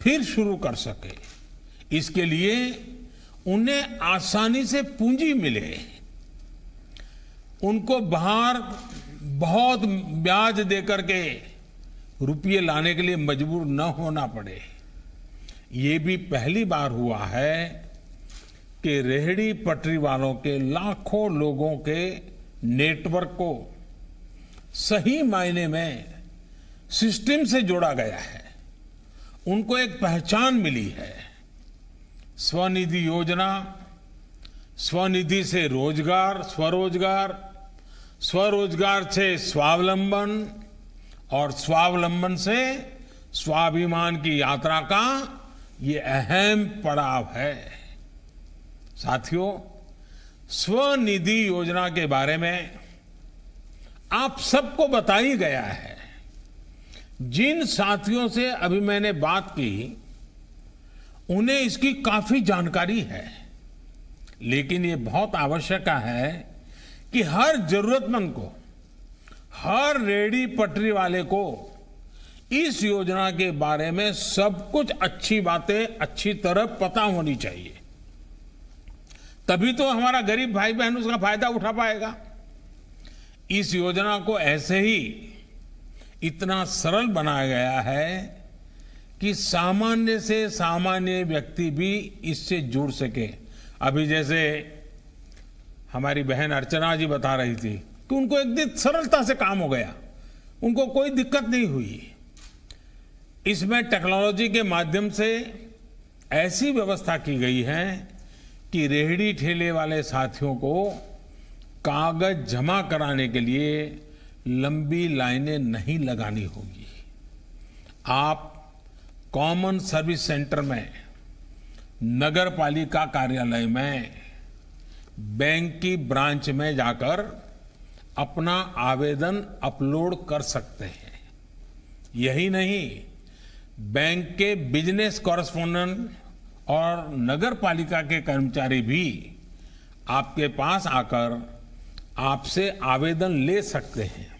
S3: फिर शुरू कर सके। इसके लिए उन्हें आसानी से पूंजी मिले, उनको बाहर बहुत ब्याज देकर के रुपये लाने के लिए मजबूर न होना पड़े। ये भी पहली बार हुआ है कि रेहड़ी पटरी वालों के लाखों लोगों के नेटवर्क को सही मायने में सिस्टम से जोड़ा गया है, उनको एक पहचान मिली है। स्वनिधि योजना, स्वनिधि से रोजगार, स्वरोजगार, स्वरोजगार से स्वावलंबन और स्वावलंबन से स्वाभिमान की यात्रा का ये अहम पड़ाव है। साथियों, स्वनिधि योजना के बारे में आप सबको बता ही गया है। जिन साथियों से अभी मैंने बात की उन्हें इसकी काफी जानकारी है, लेकिन ये बहुत आवश्यक है कि हर जरूरतमंद को, हर रेहड़ी पटरी वाले को इस योजना के बारे में सब कुछ अच्छी बातें अच्छी तरह पता होनी चाहिए। तभी तो हमारा गरीब भाई बहन उसका फायदा उठा पाएगा। इस योजना को ऐसे ही इतना सरल बनाया गया है कि सामान्य से सामान्य व्यक्ति भी इससे जुड़ सके। अभी जैसे हमारी बहन अर्चना जी बता रही थी कि उनको एकदम सरलता से काम हो गया, उनको कोई दिक्कत नहीं हुई। इसमें टेक्नोलॉजी के माध्यम से ऐसी व्यवस्था की गई है कि रेहड़ी ठेले वाले साथियों को कागज जमा कराने के लिए लंबी लाइनें नहीं लगानी होगी। आप कॉमन सर्विस सेंटर में, नगर पालिका कार्यालय में, बैंक की ब्रांच में जाकर अपना आवेदन अपलोड कर सकते हैं। यही नहीं, बैंक के बिजनेस कॉरेस्पोंडेंट और नगर पालिका के कर्मचारी भी आपके पास आकर आपसे आवेदन ले सकते हैं।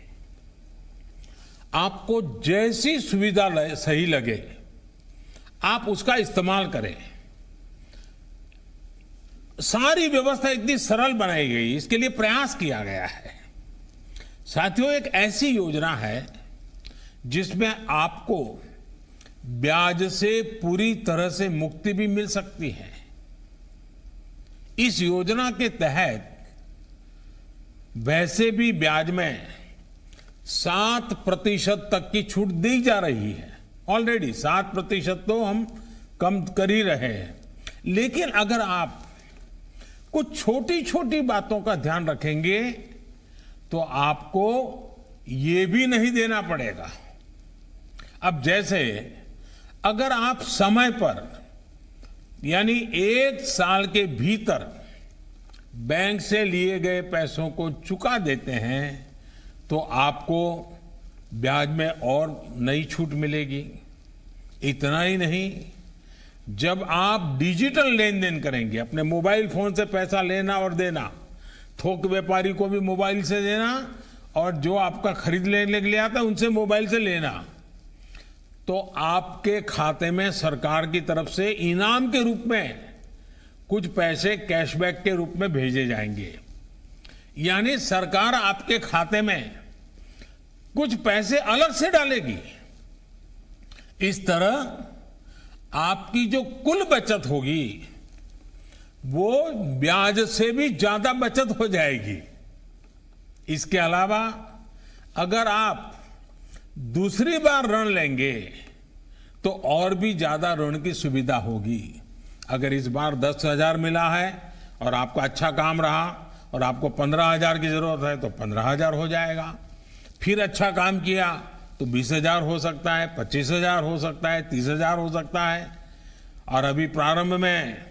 S3: आपको जैसी सुविधा सही लगे आप उसका इस्तेमाल करें। सारी व्यवस्था इतनी सरल बनाई गई, इसके लिए प्रयास किया गया है। साथियों, एक ऐसी योजना है जिसमें आपको ब्याज से पूरी तरह से मुक्ति भी मिल सकती है। इस योजना के तहत वैसे भी ब्याज में 7% तक की छूट दी जा रही है। ऑलरेडी 7% तो हम कम कर ही रहे हैं, लेकिन अगर आप कुछ छोटी छोटी बातों का ध्यान रखेंगे तो आपको ये भी नहीं देना पड़ेगा। अब जैसे अगर आप समय पर यानी 1 साल के भीतर बैंक से लिए गए पैसों को चुका देते हैं तो आपको ब्याज में और नई छूट मिलेगी। इतना ही नहीं, जब आप डिजिटल लेन देन करेंगे, अपने मोबाइल फोन से पैसा लेना और देना, थोक व्यापारी को भी मोबाइल से देना और जो आपका खरीद लेने के लिए आता है उनसे मोबाइल से लेना, तो आपके खाते में सरकार की तरफ से इनाम के रूप में कुछ पैसे कैशबैक के रूप में भेजे जाएंगे। यानी सरकार आपके खाते में कुछ पैसे अलग से डालेगी। इस तरह आपकी जो कुल बचत होगी वो ब्याज से भी ज्यादा बचत हो जाएगी। इसके अलावा अगर आप दूसरी बार ऋण लेंगे तो और भी ज्यादा ऋण की सुविधा होगी। अगर इस बार 10,000 मिला है और आपका अच्छा काम रहा और आपको 15,000 की जरूरत है तो 15,000 हो जाएगा। फिर अच्छा काम किया तो 20,000 हो सकता है, 25,000 हो सकता है, 30,000 हो सकता है। और अभी प्रारंभ में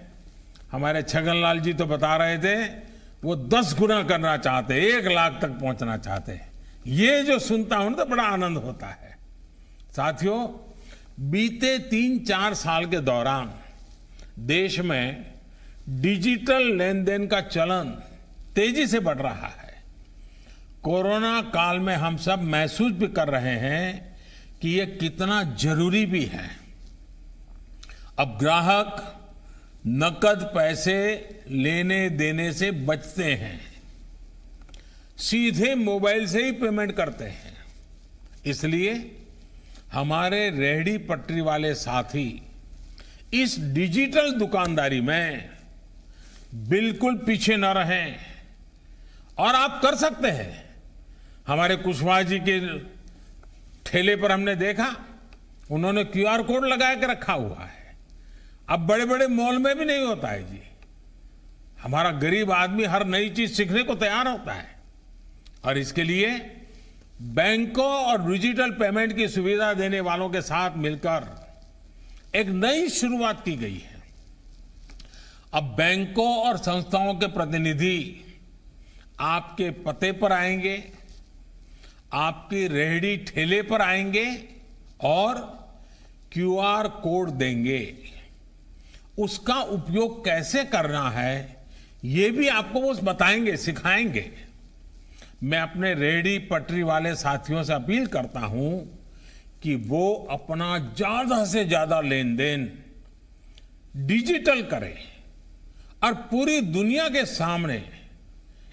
S3: हमारे छगनलाल जी तो बता रहे थे वो 10 गुना करना चाहते, 1 लाख तक पहुंचना चाहते। ये जो सुनता हूं तो बड़ा आनंद होता है। साथियों, बीते 3-4 साल के दौरान देश में डिजिटल लेन देन का चलन तेजी से बढ़ रहा है। कोरोना काल में हम सब महसूस भी कर रहे हैं कि ये कितना जरूरी भी है। अब ग्राहक नकद पैसे लेने देने से बचते हैं, सीधे मोबाइल से ही पेमेंट करते हैं। इसलिए हमारे रेहड़ी पटरी वाले साथी इस डिजिटल दुकानदारी में बिल्कुल पीछे न रहें और आप कर सकते हैं। हमारे कुशवाहा जी के ठेले पर हमने देखा, उन्होंने QR कोड लगा के रखा हुआ है। अब बड़े बड़े मॉल में भी नहीं होता है जी। हमारा गरीब आदमी हर नई चीज सीखने को तैयार होता है और इसके लिए बैंकों और डिजिटल पेमेंट की सुविधा देने वालों के साथ मिलकर एक नई शुरुआत की गई है। अब बैंकों और संस्थाओं के प्रतिनिधि आपके पते पर आएंगे, आपकी रेहड़ी ठेले पर आएंगे और QR कोड देंगे। उसका उपयोग कैसे करना है ये भी आपको वो बताएंगे, सिखाएंगे। मैं अपने रेहड़ी पटरी वाले साथियों से अपील करता हूं कि वो अपना ज्यादा से ज्यादा लेन देन डिजिटल करें और पूरी दुनिया के सामने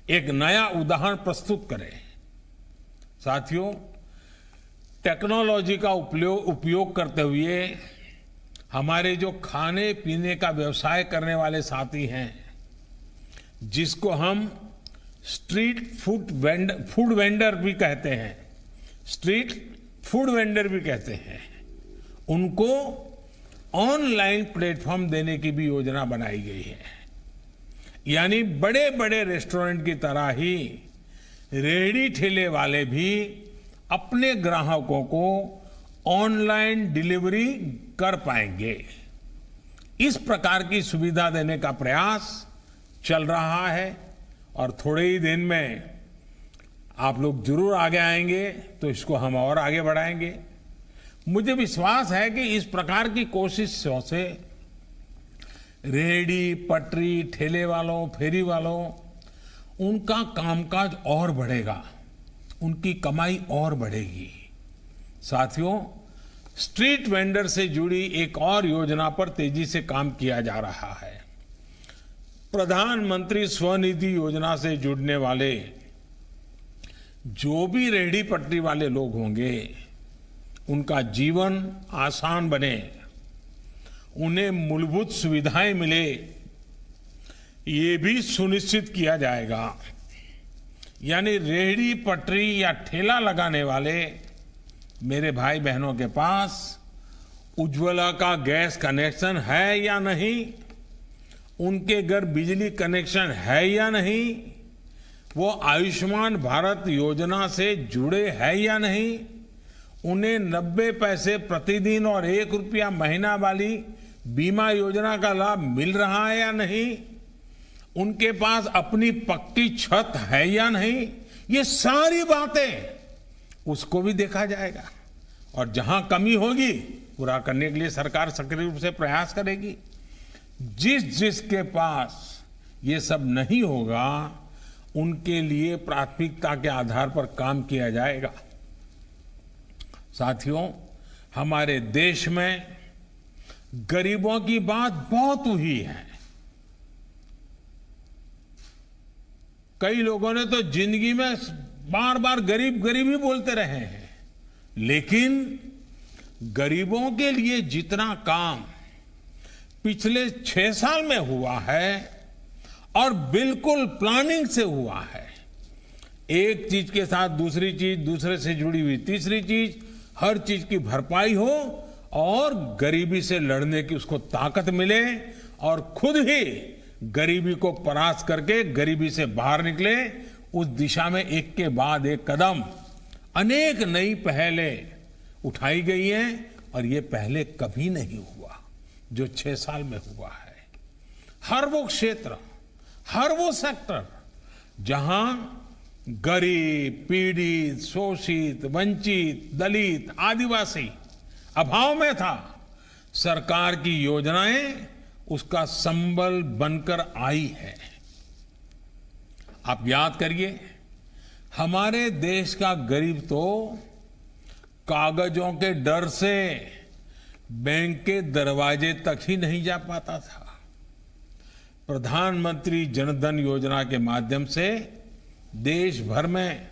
S3: एक नया उदाहरण प्रस्तुत करें। साथियों, टेक्नोलॉजी का उपयोग करते हुए हमारे जो खाने पीने का व्यवसाय करने वाले साथी हैं, जिसको हम स्ट्रीट फूड वेंडर भी कहते हैं, स्ट्रीट फूड वेंडर भी कहते हैं, उनको ऑनलाइन प्लेटफॉर्म देने की भी योजना बनाई गई है। यानी बड़े बड़े रेस्टोरेंट की तरह ही रेहड़ी ठेले वाले भी अपने ग्राहकों को ऑनलाइन डिलीवरी कर पाएंगे। इस प्रकार की सुविधा देने का प्रयास चल रहा है और थोड़े ही दिन में आप लोग जरूर आगे आएंगे तो इसको हम और आगे बढ़ाएंगे। मुझे विश्वास है कि इस प्रकार की कोशिशों से रेहड़ी पटरी ठेले वालों फेरी वालों उनका कामकाज और बढ़ेगा, उनकी कमाई और बढ़ेगी। साथियों, स्ट्रीट वेंडर से जुड़ी एक और योजना पर तेजी से काम किया जा रहा है। प्रधानमंत्री स्वनिधि योजना से जुड़ने वाले जो भी रेहड़ी पटरी वाले लोग होंगे, उनका जीवन आसान बने, उन्हें मूलभूत सुविधाएं मिले, ये भी सुनिश्चित किया जाएगा। यानी रेहड़ी पटरी या ठेला लगाने वाले मेरे भाई बहनों के पास उज्ज्वला का गैस कनेक्शन है या नहीं, उनके घर बिजली कनेक्शन है या नहीं, वो आयुष्मान भारत योजना से जुड़े हैं या नहीं, उन्हें 90 पैसे प्रतिदिन और 1 रुपया महीना वाली बीमा योजना का लाभ मिल रहा है या नहीं, उनके पास अपनी पक्की छत है या नहीं, ये सारी बातें उसको भी देखा जाएगा। और जहां कमी होगी पूरा करने के लिए सरकार सक्रिय रूप से प्रयास करेगी। जिसके पास ये सब नहीं होगा उनके लिए प्राथमिकता के आधार पर काम किया जाएगा। साथियों, हमारे देश में गरीबों की बात बहुत हुई है। कई लोगों ने तो जिंदगी में बार बार गरीब गरीब ही बोलते रहे हैं, लेकिन गरीबों के लिए जितना काम पिछले 6 साल में हुआ है और बिल्कुल प्लानिंग से हुआ है। एक चीज के साथ दूसरी चीज, दूसरे से जुड़ी हुई तीसरी चीज, हर चीज की भरपाई हो और गरीबी से लड़ने की उसको ताकत मिले और खुद ही गरीबी को परास्त करके गरीबी से बाहर निकले। उस दिशा में एक के बाद एक कदम अनेक नई पहलें उठाई गई हैं और ये पहले कभी नहीं हुआ जो 6 साल में हुआ है। हर वो क्षेत्र, हर वो सेक्टर जहां गरीब, पीड़ित, शोषित, वंचित, दलित, आदिवासी अभाव में था, सरकार की योजनाएं उसका संबल बनकर आई है। आप याद करिए, हमारे देश का गरीब तो कागजों के डर से बैंक के दरवाजे तक ही नहीं जा पाता था। प्रधानमंत्री जनधन योजना के माध्यम से देश भर में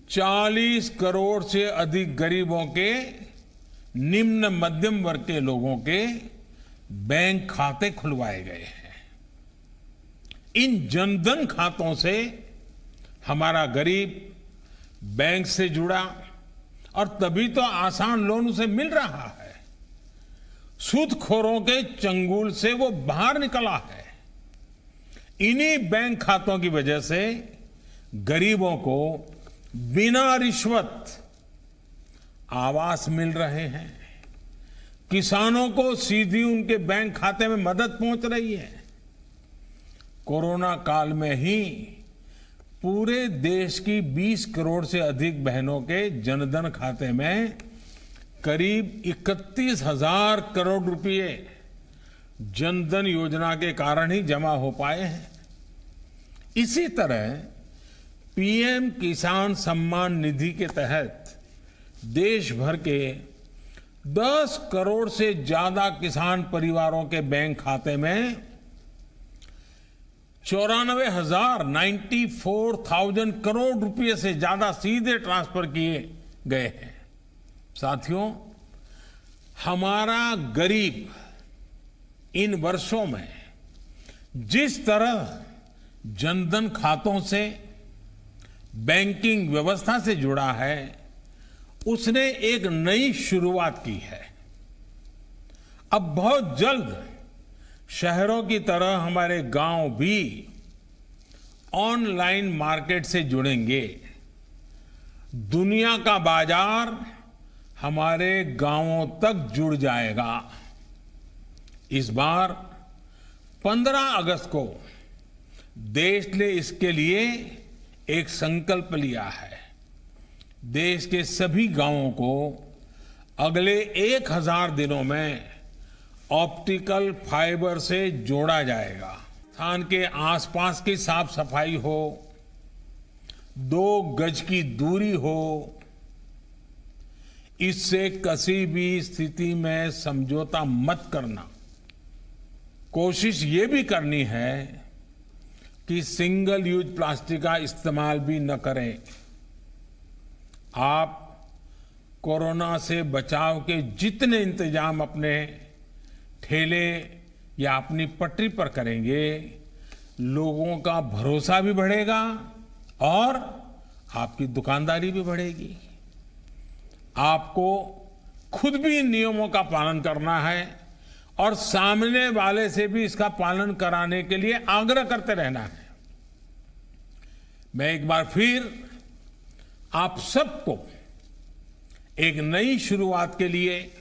S3: 40 करोड़ से अधिक गरीबों के, निम्न मध्यम वर्ग के लोगों के बैंक खाते खुलवाए गए हैं। इन जनधन खातों से हमारा गरीब बैंक से जुड़ा और तभी तो आसान लोन उसे मिल रहा है। सूदखोरों के चंगुल से वो बाहर निकला है। इन्हीं बैंक खातों की वजह से गरीबों को बिना रिश्वत आवास मिल रहे हैं। किसानों को सीधी उनके बैंक खाते में मदद पहुंच रही है। कोरोना काल में ही पूरे देश की 20 करोड़ से अधिक बहनों के जनधन खाते में करीब 31,000 करोड़ रुपए जनधन योजना के कारण ही जमा हो पाए हैं। इसी तरह पीएम किसान सम्मान निधि के तहत देश भर के 10 करोड़ से ज्यादा किसान परिवारों के बैंक खाते में 94,000 करोड़ रुपए से ज्यादा सीधे ट्रांसफर किए गए हैं। साथियों, हमारा गरीब इन वर्षों में जिस तरह जनधन खातों से, बैंकिंग व्यवस्था से जुड़ा है, उसने एक नई शुरुआत की है। अब बहुत जल्द शहरों की तरह हमारे गांव भी ऑनलाइन मार्केट से जुड़ेंगे। दुनिया का बाजार हमारे गांवों तक जुड़ जाएगा। इस बार 15 अगस्त को देश ने इसके लिए एक संकल्प लिया है। देश के सभी गांवों को अगले 1000 दिनों में ऑप्टिकल फाइबर से जोड़ा जाएगा। स्थान के आसपास की साफ सफाई हो, 2 गज की दूरी हो, इससे किसी भी स्थिति में समझौता मत करना। कोशिश ये भी करनी है कि सिंगल यूज प्लास्टिक का इस्तेमाल भी न करें। आप कोरोना से बचाव के जितने इंतजाम अपने ठेले या अपनी पटरी पर करेंगे, लोगों का भरोसा भी बढ़ेगा और आपकी दुकानदारी भी बढ़ेगी। आपको खुद भी इन नियमों का पालन करना है और सामने वाले से भी इसका पालन कराने के लिए आग्रह करते रहना है। मैं एक बार फिर आप सबको एक नई शुरुआत के लिए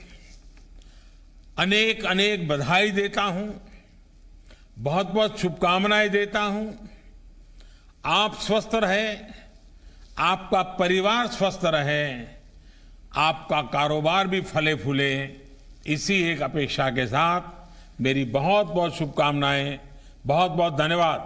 S3: अनेक अनेक बधाई देता हूं, बहुत बहुत शुभकामनाएं देता हूं। आप स्वस्थ रहें, आपका परिवार स्वस्थ रहे, आपका कारोबार भी फले फूले, इसी एक अपेक्षा के साथ मेरी बहुत बहुत शुभकामनाएं। बहुत बहुत धन्यवाद।